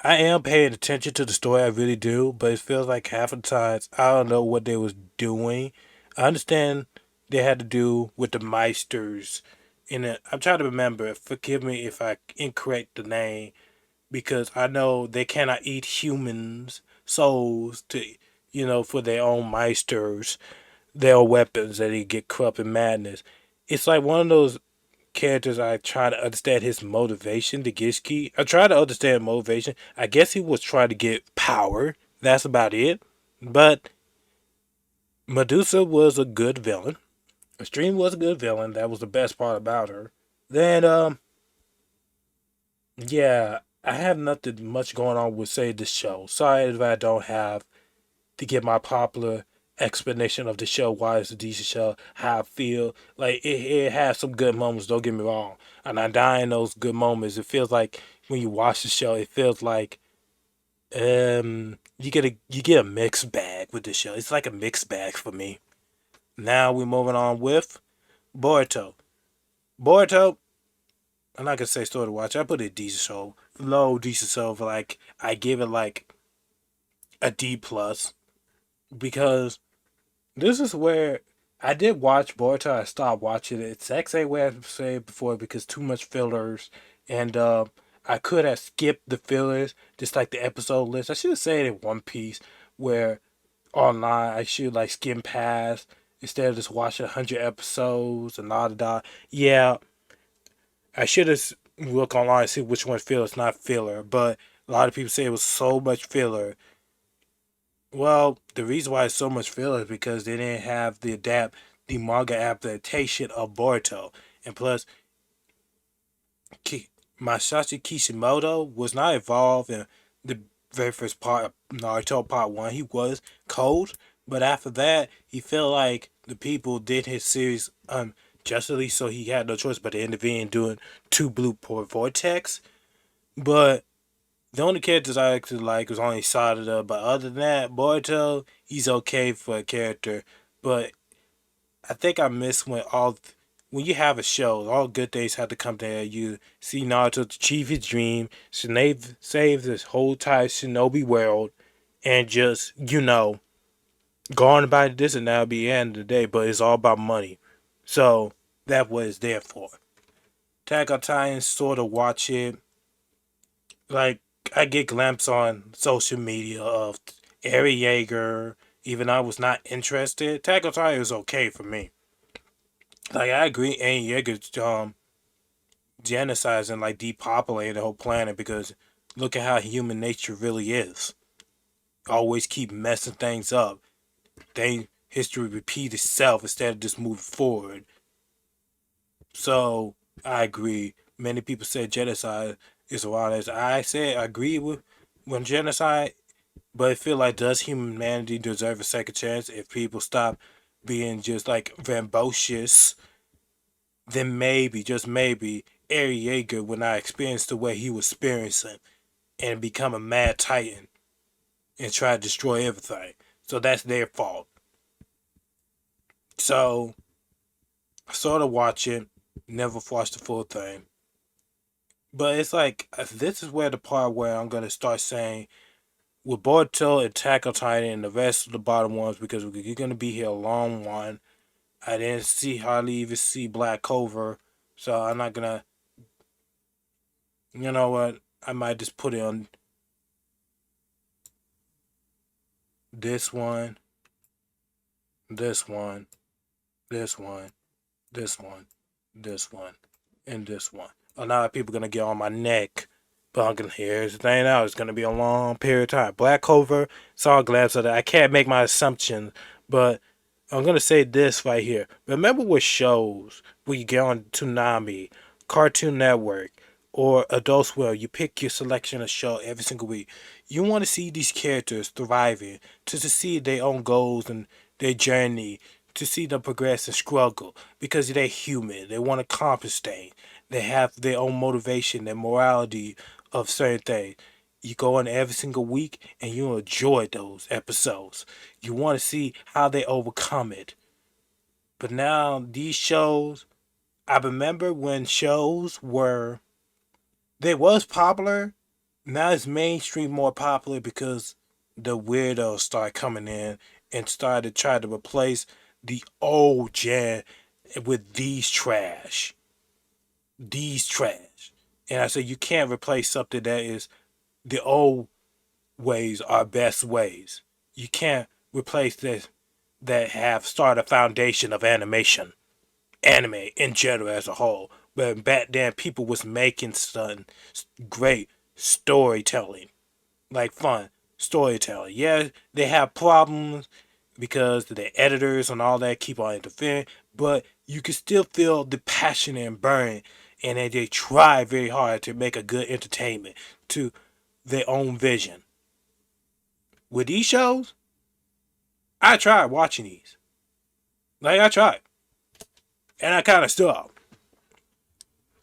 I am paying attention to the story, I really do, but it feels like half of the times I don't know what they was doing. I understand they had to do with the Meisters in it. I'm trying to remember. Forgive me if I incorrect the name because I know they cannot eat humans' souls to for their own Meisters, their weapons that he get corrupt in madness. It's like one of those characters I try to understand his motivation to Gishki. I try to understand motivation. I guess he was trying to get power. That's about it. But Medusa was a good villain. Extreme was a good villain. That was the best part about her. Then yeah, I have nothing much going on with say this show. Sorry if I don't have to give my popular explanation of the show, why it's a decent show, how I feel. Like it has some good moments, don't get me wrong. And I die in those good moments. It feels like when you watch the show, it feels like you get a mixed bag with the show. It's like a mixed bag for me. Now we're moving on with Boruto. Boruto, I'm not gonna say story to watch. I put it a decent show. Low decent show for like I give it like a D plus because this is where I did watch Boruto. I stopped watching it. It's the same way I said before because too much fillers, and I could have skipped the fillers, just like the episode list. I should have said it in One Piece, where online I should like skim past instead of just watching 100 episodes and da. Yeah, I should have look online and see which one filler is not filler, but a lot of people say it was so much filler. Well, the reason why it's so much filler is because they didn't have the manga adaptation of Boruto, and plus, Ki- Masashi Kishimoto was not involved in the very first part of Naruto Part One. He was cold, but after that, he felt like the people did his series unjustly, so he had no choice but to intervene doing two Blue Port Vortex. But the only characters I actually like was only Sarada, but other than that, Boruto, he's okay for a character. But I think I miss when you have a show, all good things have to come together. You see Naruto achieve his dream, save this whole entire shinobi world, and just, go on about this and that'll be the end of the day, but it's all about money. So that's what it's there for. Attack on Titan sort of watch it like I get glimpses on social media of Eri Yeager. Even I was not interested. Attack on Titan is okay for me. Like I agree, Eri Yeager's genocides and like depopulating the whole planet because look at how human nature really is. Always keep messing things up. History repeat itself instead of just moving forward. So I agree. Many people say genocide is wrong. As I say, I agree with when genocide. But I feel like does humanity deserve a second chance if people stop being just like rambunctious? Then maybe, just maybe, Eri Yeager would not experience the way he was experiencing and become a mad titan and try to destroy everything. So that's their fault. So I sort of watch it, never watched the full thing. But it's like this is where the part where I'm gonna start saying with Boruto, Attack on Titan, and the rest of the bottom ones because you're gonna be here a long one. I didn't see hardly even see Black Clover, so I'm not gonna. You know what? I might just put it on this one, this one, this one. this one, this one, and this one. A lot of people gonna get on my neck, but here's the thing now. It's gonna be a long period of time. Black Clover, saw glimpse of that. I can't make my assumption, but I'm gonna say this right here. Remember what shows when you get on Toonami, Cartoon Network, or Adult Swim, you pick your selection of show every single week. You want to see these characters thriving, to see their own goals and their journey, to see them progress and struggle because they're human. They want to accomplish things. They have their own motivation, their morality of certain things. You go on every single week and you enjoy those episodes. You want to see how they overcome it. But now these shows, I remember when shows were they was popular. Now it's mainstream more popular because the weirdos start coming in and started to try to replace the old gen with these trash. And I said you can't replace something that is the old ways are best ways. You can't replace this that have started a foundation of anime in general as a whole. But back then, people was making some great storytelling, like fun storytelling. Yeah, they have problems because the editors and all that keep on interfering, but you can still feel the passion and burn, and they try very hard to make a good entertainment to their own vision. With these shows, I tried watching these. Like I tried, and I kind of stopped.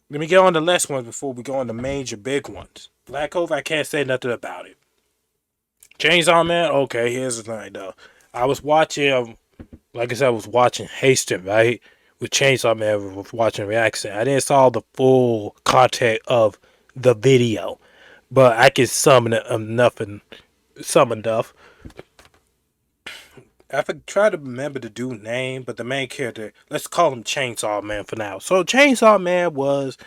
Let me get on the last ones before we go on the major big ones. Black Cove, I can't say nothing about it. Chainsaw Man, okay, here's the thing though. I was watching, like I said, I was watching Haston, right? With Chainsaw Man, I was watching reaction. I didn't saw the full content of the video, but I can summon it enough and some enough. I try to remember the dude's name, but the main character, let's call him Chainsaw Man for now. So Chainsaw Man was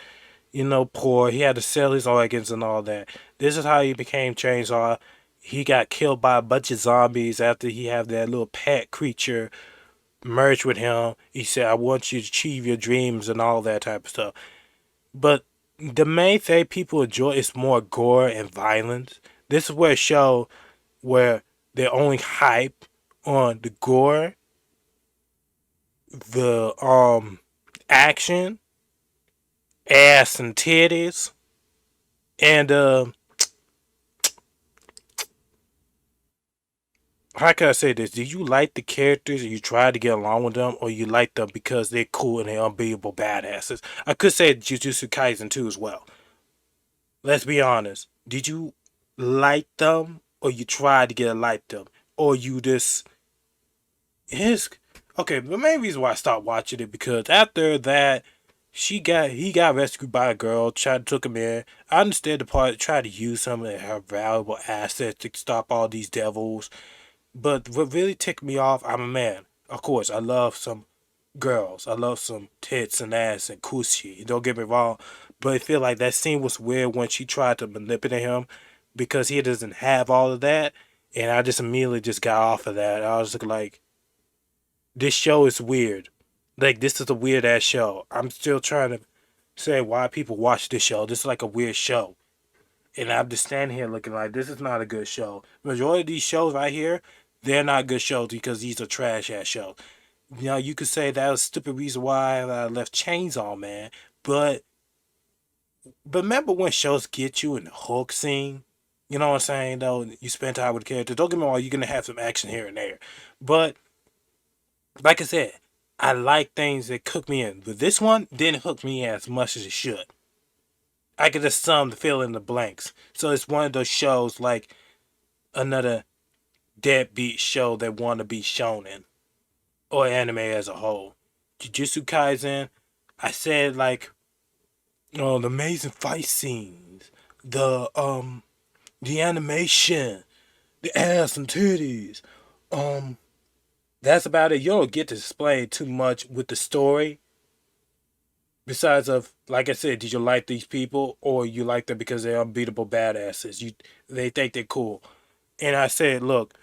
poor. He had to sell his organs and all that. This is how he became Chainsaw. He got killed by a bunch of zombies after he had that little pet creature merged with him. He said, I want you to achieve your dreams and all that type of stuff. But the main thing people enjoy is more gore and violence. This is where a show where they only hype on the gore, the action, ass and titties, and how can I say this? Do you like the characters and you try to get along with them, or you like them because they're cool and they're unbeatable badasses? I could say Jujutsu Kaisen too as well. Let's be honest. Did you like them, or you tried to get like them, or you just his? Okay, the main reason why I stopped watching it because after that, he got rescued by a girl, tried to took him in. I understand the part tried to use some of her valuable assets to stop all these devils. But what really ticked me off, I'm a man. Of course, I love some girls. I love some tits and ass and coochie. Don't get me wrong. But I feel like that scene was weird when she tried to manipulate him because he doesn't have all of that. And I just immediately just got off of that. I was like, this show is weird. Like, this is a weird ass show. I'm still trying to say why people watch this show. This is like a weird show. And I'm just standing here looking like this is not a good show. Majority of these shows right here, they're not good shows because these are trash ass shows. You could say that was a stupid reason why I left Chainsaw Man, but remember when shows get you in the hook scene? You know what I'm saying? Though you spend time with the characters. Don't get me wrong, you're gonna have some action here and there, but like I said, I like things that cook me in. But this one didn't hook me in as much as it should. I could just sum the fill in the blanks. So it's one of those shows like another deadbeat show that want to be shonen or anime as a whole. Jujutsu Kaisen, I said like, the amazing fight scenes, the animation, the ass and titties. Um, that's about it. You don't get to explain too much with the story. Besides of like I said, did you like these people or you like them because they're unbeatable badasses? They think they're cool. And I said, look,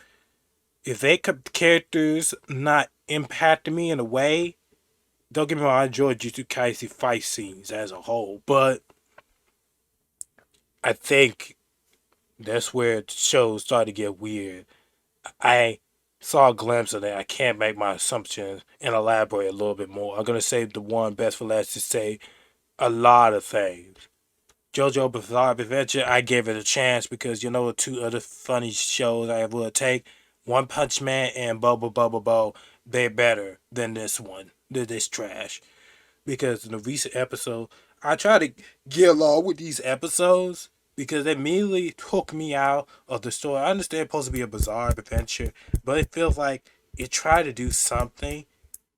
if they characters not impacting me in a way, Don't get me wrong, I enjoy Jujutsu Kaisen fight scenes as a whole, but I think that's where the show started to get weird. I saw a glimpse of that. I can't make my assumptions and elaborate a little bit more. I'm gonna save the one best for last to say a lot of things. JoJo Bizarre Adventure, I gave it a chance because you know the two other funny shows I would take, One Punch Man and Bubble Bubble Bo, they're better than this one, than this trash. Because in the recent episode, I try to get along with these episodes because they immediately took me out of the story. I understand it's supposed to be a bizarre adventure, but it feels like it tried to do something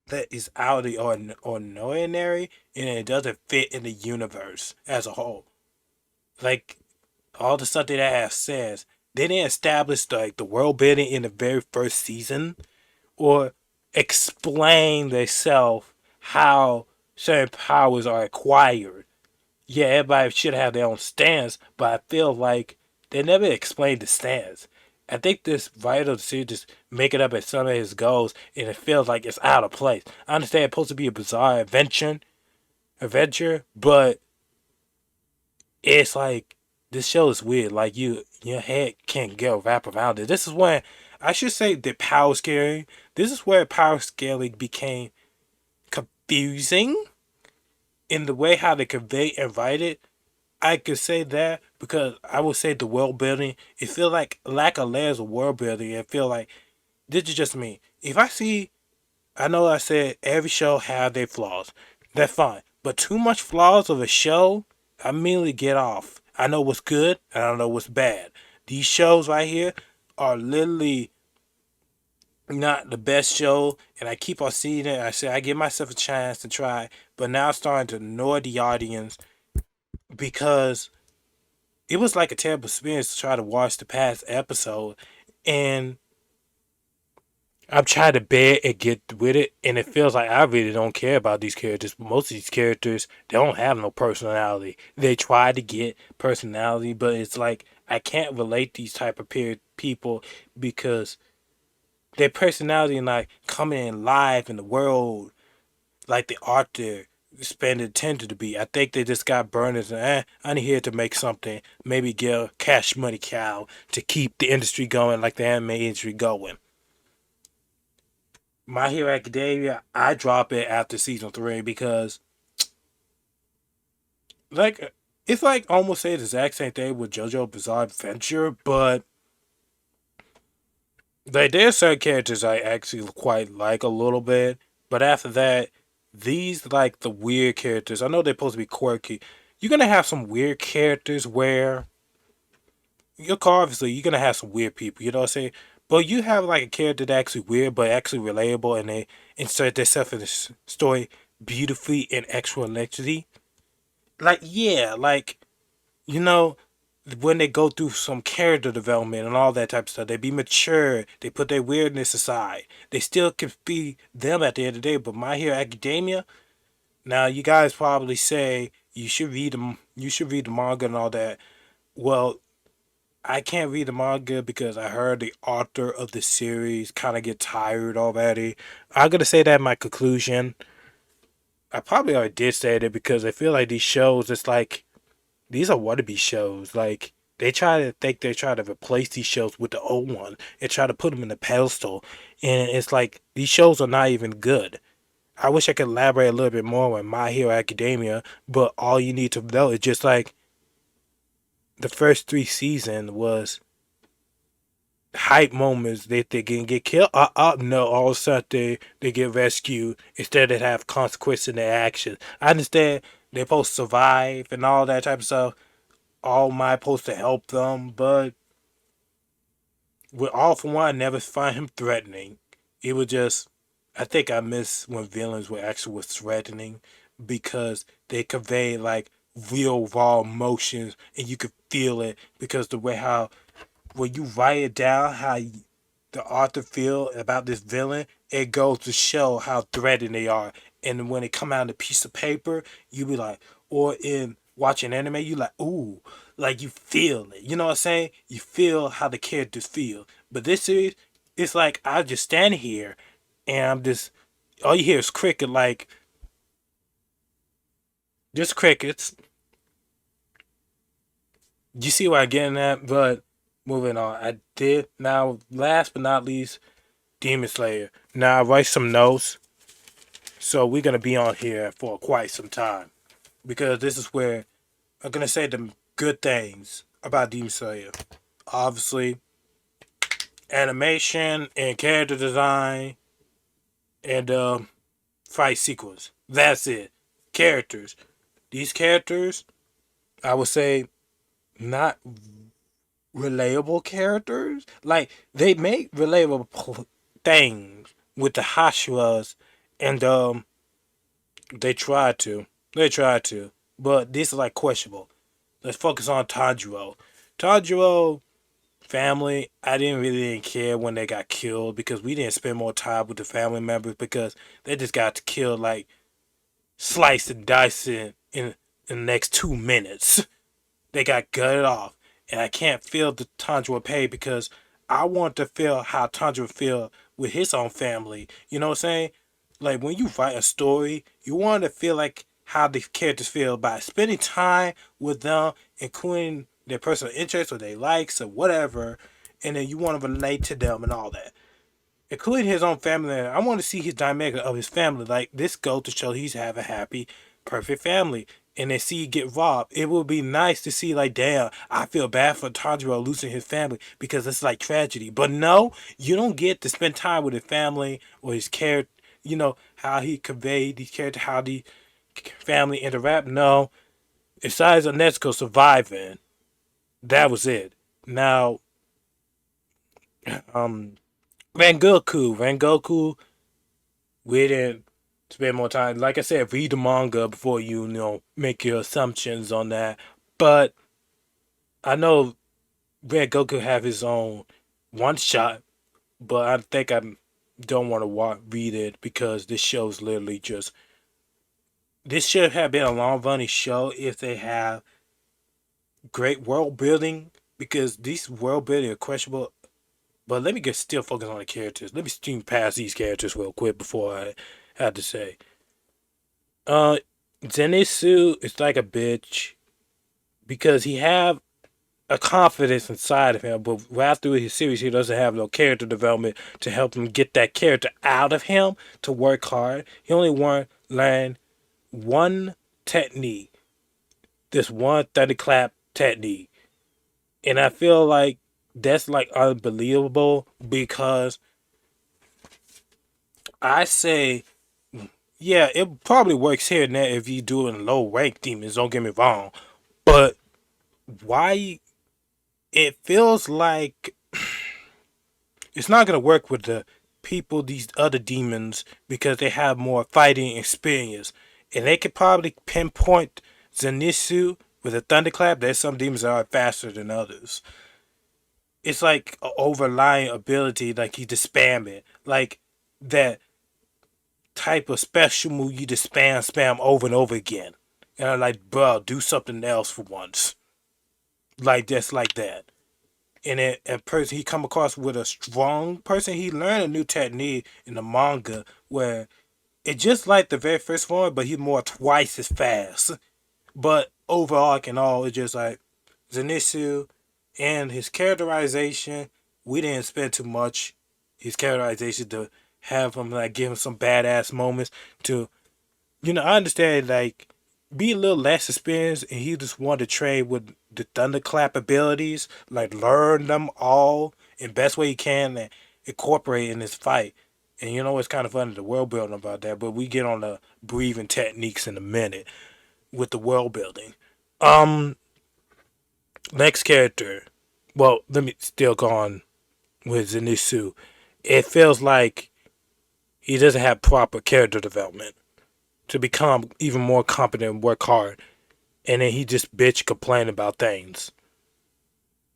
that is out of the ordinary and it doesn't fit in the universe as a whole. Like all the stuff that I have says, they didn't establish like the world building in the very first season or explain themselves how certain powers are acquired. Yeah, everybody should have their own stance, but I feel like they never explained the stance. I think this writer of the series just make it up as some of his goals, and it feels like it's out of place. I understand it's supposed to be a bizarre adventure, but it's like this show is weird. Like your head can't get wrap around it. This is when I should say the power scaling. This is where power scaling became confusing in the way how they convey and write it. I could say that because I would say the world building. It feel like lack of layers of world building. It feel like this is just me. If I see, I know I said every show have their flaws. That's fine. But too much flaws of a show, I immediately get off. I know what's good and I know what's bad. These shows right here are literally not the best show, and I keep on seeing it. I say I give myself a chance to try, but now I'm starting to annoy the audience because it was like a terrible experience to try to watch the past episode, and I'm trying to bear and get with it, and it feels like I really don't care about these characters. Most of these characters, they don't have no personality. They try to get personality, but it's like I can't relate these type of people because their personality like coming in live in the world like the author spend intended to be. I think they just got burned as I'm here to make something, maybe get a cash money cow to keep the industry going like the anime industry going. My Hero Academia, I drop it after season 3 because like it's like almost say the exact same thing with JoJo Bizarre Adventure, but like there's certain characters I actually quite like a little bit, but after that, these like the weird characters. I know they're supposed to be quirky. You're gonna have some weird characters where obviously you're gonna have some weird people. You know what I'm saying? But you have like a character that's actually weird but actually relatable, and they insert themselves in the story beautifully and extra electricity. Like yeah, like you know, when they go through some character development and all that type of stuff, they be mature. They put their weirdness aside. They still can be them at the end of the day. But My Hero Academia. Now, you guys probably say you should read them. You should read the manga and all that. Well, I can't read the manga because I heard the author of the series kind of get tired already. I'm gonna say that in my conclusion. I probably already did say that because I feel like these shows, it's like these are wannabe shows. Like they try to think they try to replace these shows with the old one and try to put them in the pedestal, and it's like these shows are not even good. I wish I could elaborate a little bit more on My Hero Academia, but all you need to know is just like the first 3 seasons was hype moments that they can get killed. No, all of a sudden they get rescued instead of have consequences in their actions. I understand they're supposed to survive and all that type of stuff, all my supposed to help them, but with All for One, I never find him threatening. It was just, I think I miss when villains were actually was threatening because they convey like real raw emotions and you could feel it because the way how when you write it down how the author feel about this villain, it goes to show how threatening they are. And when it come out on a piece of paper, you be like, or in watching anime, you like, ooh, like you feel it. You know what I'm saying? You feel how the characters feel. But this series, it's like I just stand here and I'm just all you hear is cricket like Just crickets. You see what I'm getting at? But moving on. I did now. Last but not least, Demon Slayer. Now I write some notes, so we're gonna be on here for quite some time because this is where I'm gonna say the good things about Demon Slayer. Obviously, animation and character design and fight sequence. That's it. Characters. These characters, I would say, not relatable characters. Like they make relatable things with the Hashiras, and they try to, they try to, but this is like questionable. Let's focus on Tanjiro. Tanjiro family. I didn't care when they got killed because we didn't spend more time with the family members because they just got killed like sliced and diced in the next 2 minutes. They got gutted off. And I can't feel the Tanjiro pain because I want to feel how Tanjiro feel with his own family. You know what I'm saying? Like when you write a story, you want to feel like how the characters feel by spending time with them, including their personal interests or their likes or whatever, and then you want to relate to them and all that, including his own family. I want to see his dynamic of his family. Like this goes to show he's have a happy, perfect family. And then see get robbed. It would be nice to see like, damn, I feel bad for Tanjiro losing his family because it's like tragedy. But no, you don't get to spend time with his family or his character. You know how he conveyed these characters, how the family interact. No, besides Onetsuko surviving, that was it. Now, um, Van Goku, we didn't spend more time. Like I said, read the manga before you make your assumptions on that. But I know Red Goku have his own one shot, but I think I don't want to read it because this show's literally just. This should have been a long running show if they have great world building because these world building are questionable. But let me get still focus on the characters. Let me stream past these characters real quick before I had to say. Uh, Zenitsu is like a bitch because he have a confidence inside of him, but right through his series, he doesn't have no character development to help him get that character out of him to work hard. He only learn one technique, this one thunderclap technique, and I feel like that's like unbelievable because I say, yeah, it probably works here and there if you do it in low rank demons. Don't get me wrong, but why? It feels like it's not gonna work with the people, these other demons, because they have more fighting experience, and they could probably pinpoint Zenitsu with a thunderclap. There's some demons that are faster than others. It's like an overlying ability, like you just spam it, like that type of special move you just spam over and over again. And I'm like, bro, do something else for once, like just like that. And a person he come across with a strong person, he learned a new technique in the manga where it's just like the very first one, but he's more twice as fast. But overall, can all it's just like Zenitsu and his characterization. We didn't spend too much his characterization to have him like give him some badass moments to I understand like be a little less experienced and he just wanted to train with the thunderclap abilities, like learn them all in best way he can and incorporate in his fight. And it's kind of funny the world building about that, but we get on the breathing techniques in a minute with the world building. Um Next character. Well, let me still go on with Zenitsu. It feels like he doesn't have proper character development to become even more competent and work hard. And then he just bitch complain about things.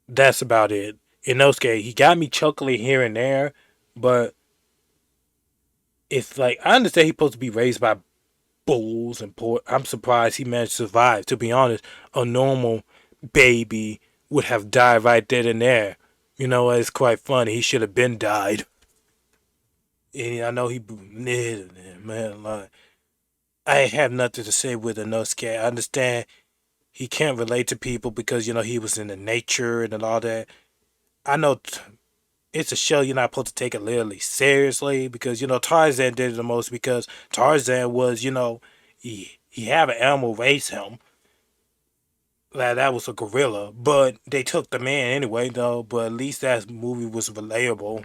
That's about it. Inosuke, he got me chuckling here and there, but it's like I understand he's supposed to be raised by bulls and poor. I'm surprised he managed to survive. To be honest, a normal baby would have died right then and there. It's quite funny. He should have been died. And I know he man, like I have nothing to say with Inosuke. I understand he can't relate to people because he was in the nature and all that. I know it's a show you're not supposed to take it literally seriously because Tarzan did it the most because Tarzan was he had an animal raise him. That was a gorilla, but they took the man anyway though. But at least that movie was relatable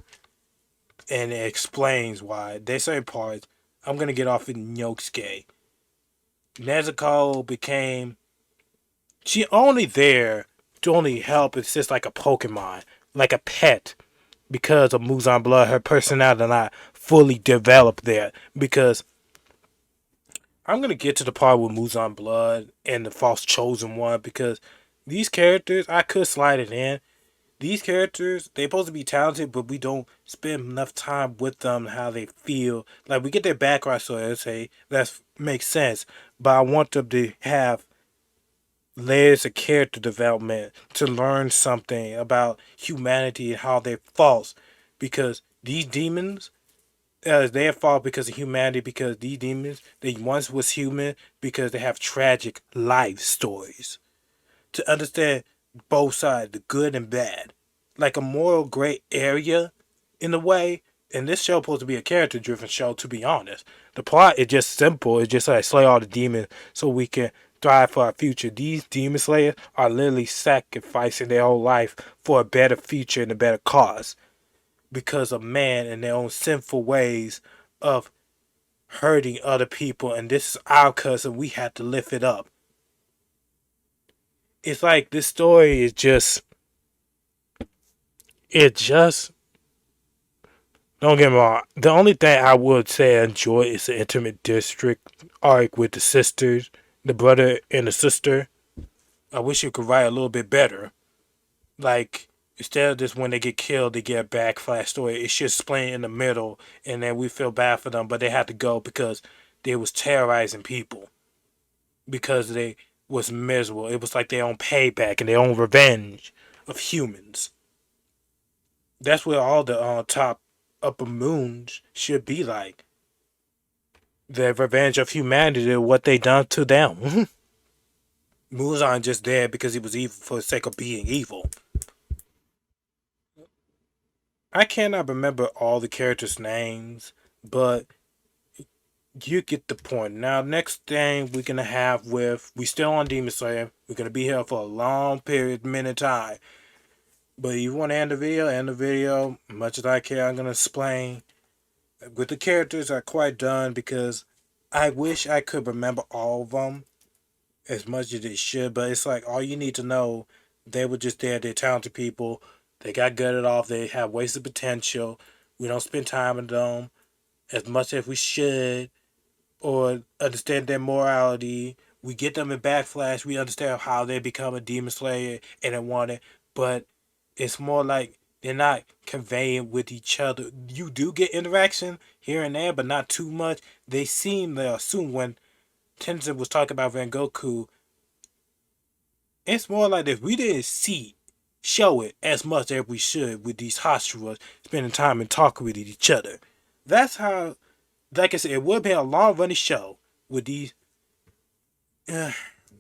and it explains why. There's certain parts. I'm gonna get off in Inosuke. Nezuko became she only there to only help assist like a Pokemon, like a pet, because of Muzan Blood. Her personality not fully developed there. Because I'm gonna get to the part with Muzan Blood and the False Chosen One because these characters I could slide it in. These characters they're supposed to be talented, but we don't spend enough time with them how they feel. Like we get their background, so I say that makes sense. But I want them to have layers of character development to learn something about humanity and how they're false. Because these demons, they fall because of humanity. Because these demons, they once was human because they have tragic life stories. To understand both sides, the good and bad, like a moral gray area, in a way. And this show supposed to be a character-driven show. To be honest, the plot is just simple. It's just like slay all the demons so we can thrive for our future. These demon slayers are literally sacrificing their whole life for a better future and a better cause because of man and their own sinful ways of hurting other people. And this is our curse, and we have to lift it up. It's like this story is just it just don't get me wrong. The only thing I would say I enjoy is the intimate district arc with the sisters, the brother and the sister. I wish you could write a little bit better. Like instead of just when they get killed, they get a backflash story. It should explain in the middle, and then we feel bad for them, but they had to go because they was terrorizing people because they was miserable. It was like their own payback and their own revenge of humans. That's where all the top upper moons should be like. The revenge of humanity, what they done to them. Muzan just there because he was evil for the sake of being evil. I cannot remember all the characters' names, but you get the point. Now, next thing we're gonna have with we still on Demon Slayer. We're gonna be here for a long period, minute time. But you want to end the video? End the video. Much as I care, I'm gonna explain. With the characters are quite done because I wish I could remember all of them as much as it should, but it's like all you need to know, they were just there, they're talented people, they got gutted off, they have wasted potential, we don't spend time with them as much as we should, or understand their morality, we get them in Backflash, we understand how they become a demon slayer and they want it, but it's more like they're not conveying with each other. You do get interaction here and there, but not too much. They seem to assume when Tenzin was talking about Van Goku, it's more like if we didn't show it as much as we should with these Hashiras spending time and talking with each other. That's how, like I said, it would be a long running show with these.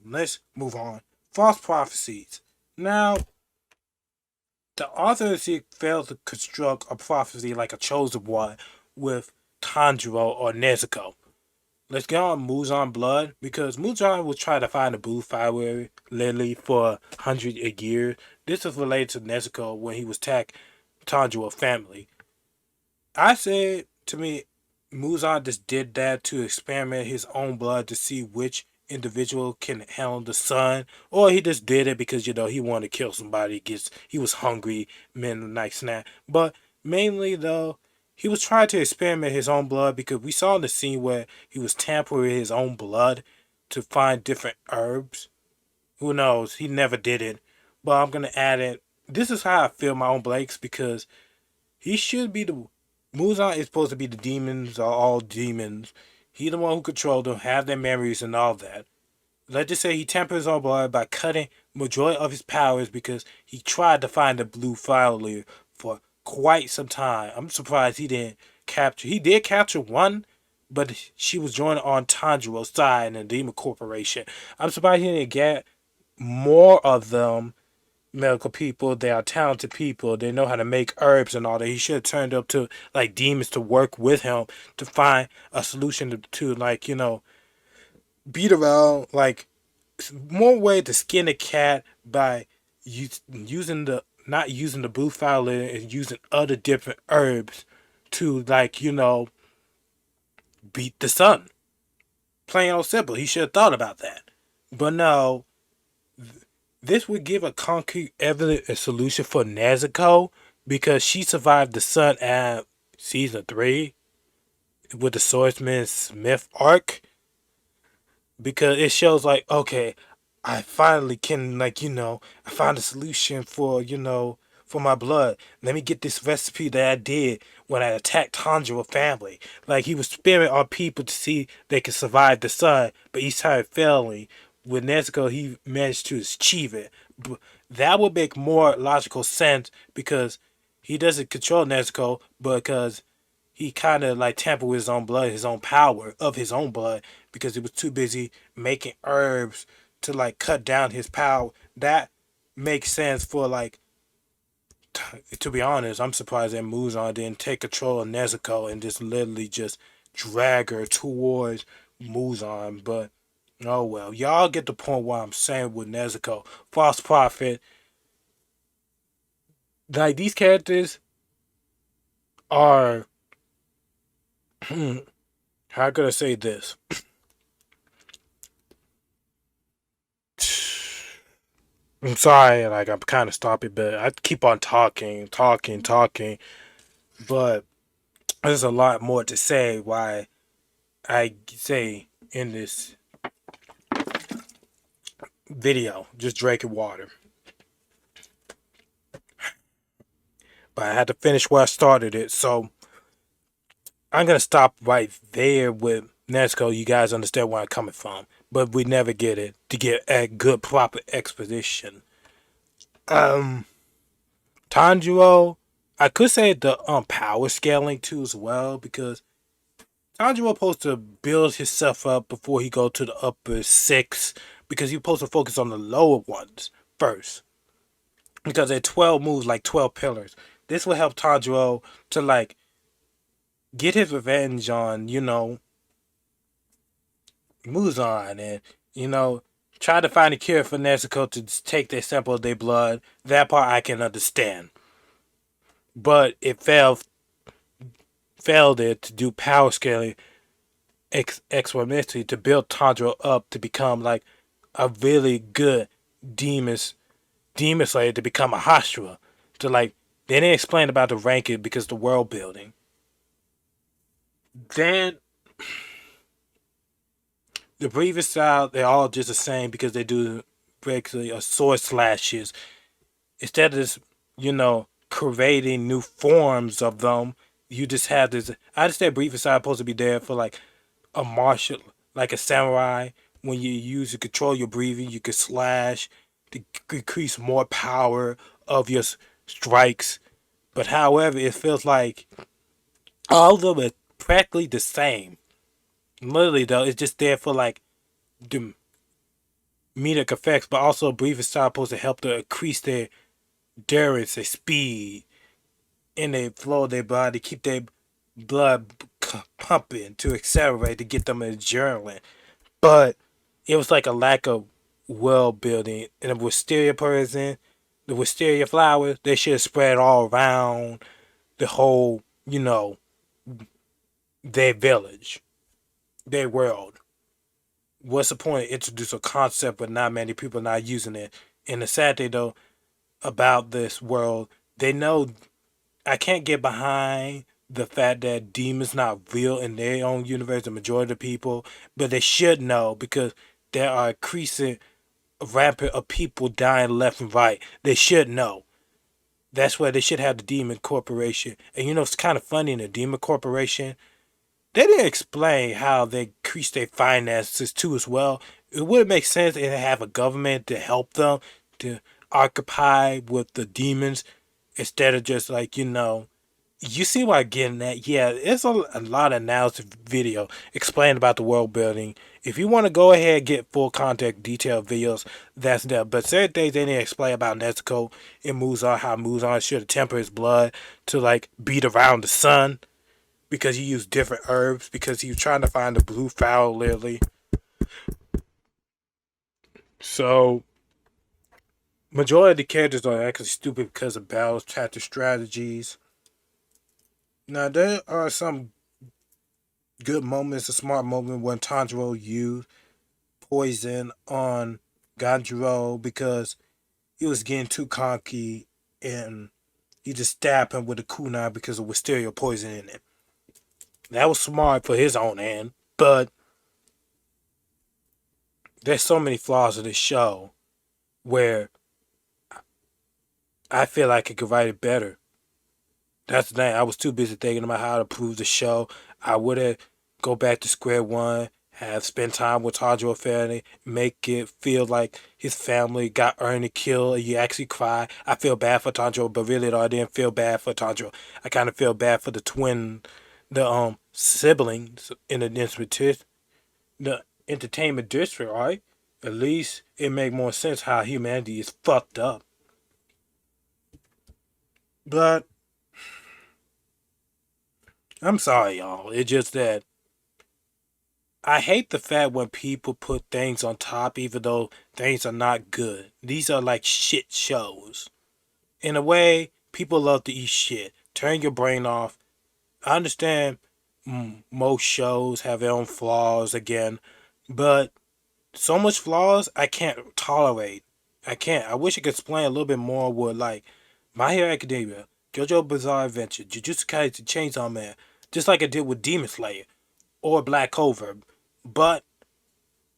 Let's move on. False prophecies. Now, the author failed to construct a prophecy like a chosen one with Tanjiro or Nezuko. Let's get on Muzan Blood because Muzan was trying to find a blue fire lily for 100 years. This is related to Nezuko when he was attacked Tanjiro family. I said to me, Muzan just did that to experiment his own blood to see which individual can handle the sun, or he just did it because he wanted to kill somebody. He was hungry, midnight snack. But mainly though, he was trying to experiment his own blood because we saw the scene where he was tampering with his own blood to find different herbs. Who knows? He never did it. But I'm gonna add it. This is how I feel my own Blakes because he should be the Muzan is supposed to be the demons are all demons. He the one who controlled them, have their memories and all that. Let's just say he tempered his own blood by cutting majority of his powers because he tried to find the blue fire for quite some time. I'm surprised he didn't capture. He did capture one, but she was joining on Tanjiro's side in the Demon Corporation. I'm surprised he didn't get more of them medical people. They are talented people. They know how to make herbs and all that. He should have turned up to like demons to work with him to find a solution to like beat around like more way to skin a cat by using the not using the blue violet and using other different herbs to like beat the sun. Plain old simple. He should have thought about that. But no, this would give a concrete evident a solution for Nezuko because she survived the sun at season 3 with the Swordsman Smith arc, because it shows like, okay, I finally can like I found a solution for for my blood. Let me get this recipe that I did when I attacked Tanjiro family. Like he was sparing on people to see they could survive the sun, but each time failing. With Nezuko, he managed to achieve it. But that would make more logical sense because he doesn't control Nezuko, because he kind of like tampered with his own blood, his own power of his own blood, because he was too busy making herbs to like cut down his power. That makes sense for like, to be honest, I'm surprised that Muzan didn't take control of Nezuko and just literally just drag her towards Muzan. But oh well, y'all get the point what I'm saying with Nezuko. False Prophet, like these characters are how could I say this? I'm sorry, like I'm kind of stopping, but I keep on talking. But there's a lot more to say. Why I say in this video, just drinking water. But I had to finish where I started it, so I'm gonna stop right there with Nesco. You guys understand where I'm coming from, but we never get it to get a good proper exposition. Um, Tanjiro, I could say the power scaling too as well, because Tanjiro supposed to build himself up before he go to the upper six, because he supposed to focus on the lower ones first, because they're 12 moves like 12 pillars. This will help Tanjiro to like get his revenge on Muzan, and you know try to find a cure for Nezuko to take their sample of their blood. That part I can understand, but it failed it to do power scaling exponentially to build Tanjiro up to become like a really good demon demon slayer, to become a Hashira. To like they didn't explain about the ranking because the world building. Then the previous style, they're all just the same because they do basically a sword slashes. Instead of this, creating new forms of them, you just have this. I understand previous style supposed to be there for like a martial, like a samurai. When you use to control your breathing, you can slash to increase more power of your strikes. But however, it feels like all of them are practically the same. Literally though, it's just there for like the comedic effects, but also breathing style supposed to help to increase their endurance, their speed, and their flow of their body, keep their blood pumping to accelerate to get them adrenaline. But it was like a lack of world building. And the wisteria person, the wisteria flowers, they should have spread all around the whole, their village, their world. What's the point? Introduce a concept, but not many people not using it. And the sad thing though about this world, they know I can't get behind the fact that demons not real in their own universe, the majority of the people, but they should know because there are increasing rampant of people dying left and right. They should know. That's why they should have the Demon Corporation. And it's kind of funny in the Demon Corporation, they didn't explain how they increase their finances too as well. It would make sense if they have a government to help them to occupy with the demons instead of just like, You see what I'm getting at? Yeah, it's a lot of analysis video explaining about the world building. If you want to go ahead and get full context, detailed videos, that's there. But certain things they didn't explain about Nezuko and Muzan, how Muzan should have tempered his blood to like beat around the sun because he used different herbs because he was trying to find the blue fowl lily. So majority of the characters are actually stupid because of battle tactic strategies. Now there are some good moments, a smart moment when Tanjiro used poison on Ganjiro because he was getting too cocky and he just stabbed him with a kunai because of wisteria poison in it. That was smart for his own end, but there's so many flaws in this show where I feel like I could write it better. That's the thing. I was too busy thinking about how to improve the show. I would have go back to square one, have spent time with Tanjiro family, make it feel like his family got earned a kill, and you actually cry. I feel bad for Tanjiro, but really though, I didn't feel bad for Tanjiro. I kind of feel bad for the twin, the siblings in the entertainment district, right? At least it make more sense how humanity is fucked up. But I'm sorry, y'all. It's just that I hate the fact when people put things on top even though things are not good. These are like shit shows. In a way, people love to eat shit. Turn your brain off. I understand most shows have their own flaws again, but so much flaws I can't tolerate. I can't. I wish I could explain a little bit more with like My Hero Academia, JoJo Bizarre Adventure, Jujutsu Kaisen Chainsaw Man, just like I did with Demon Slayer or Black Clover. But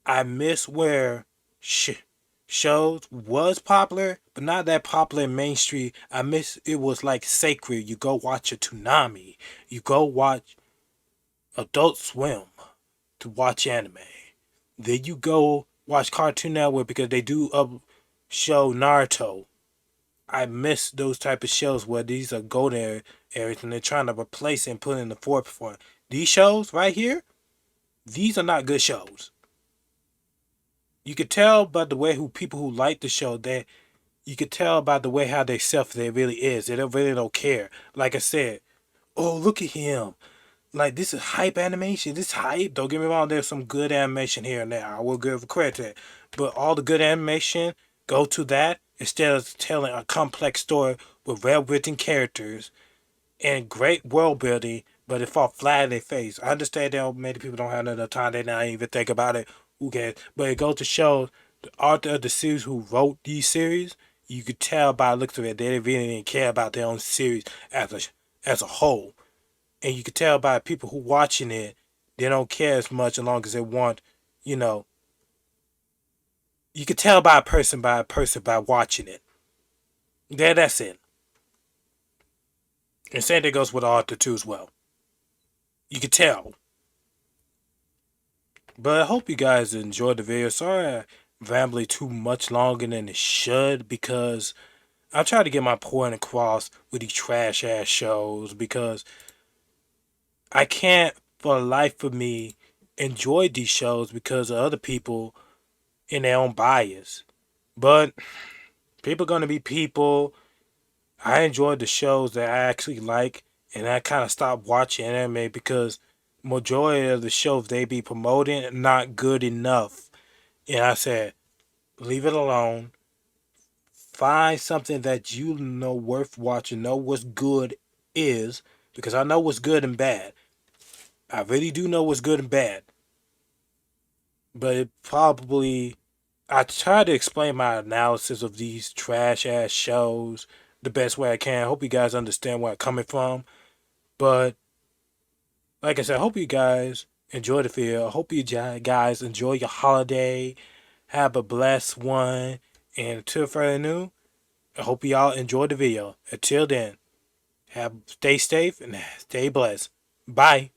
I miss where shows was popular, but not that popular in mainstream. I miss it was like sacred. You go watch a Toonami, you go watch Adult Swim to watch anime. Then you go watch Cartoon Network because they do up show Naruto. I miss those type of shows where these are golden areas and they're trying to replace and put in the forefront. These shows right here, these are not good shows. You could tell by the way who people who like the show that you could tell by the way how they self they really is. They don't really don't care. Like I said, oh look at him. Like this is hype animation. This hype. Don't get me wrong. There's some good animation here and there. I will give credit to it. But all the good animation go to that instead of telling a complex story with well written characters and great world building, but it fall flat in their face. I understand that many people don't have enough time. They not even think about it. Who cares? But it goes to show the author of the series who wrote these series. You could tell by the looks of it, they really didn't care about their own series as a whole, and you could tell by people who watching it, they don't care as much as long as they want, you know. You could tell by a person by watching it. There, that's it. And same thing goes with the author too as well. You could tell. But I hope you guys enjoyed the video. Sorry I rambling too much longer than it should because I'm trying to get my point across with these trash ass shows because I can't for the life of me enjoy these shows because of other people in their own bias. But people gonna be people. I enjoyed the shows that I actually like and I kinda stopped watching anime because majority of the shows they be promoting not good enough. And I said, leave it alone. Find something that you know worth watching, know what's good is, because I know what's good and bad. I really do know what's good and bad. But it probably I try to explain my analysis of these trash ass shows the best way I can. I hope you guys understand where I'm coming from. But like I said, I hope you guys enjoy the video. I hope you guys enjoy your holiday. Have a blessed one. And until further new, I hope y'all enjoy the video. Until then, stay safe and stay blessed. Bye.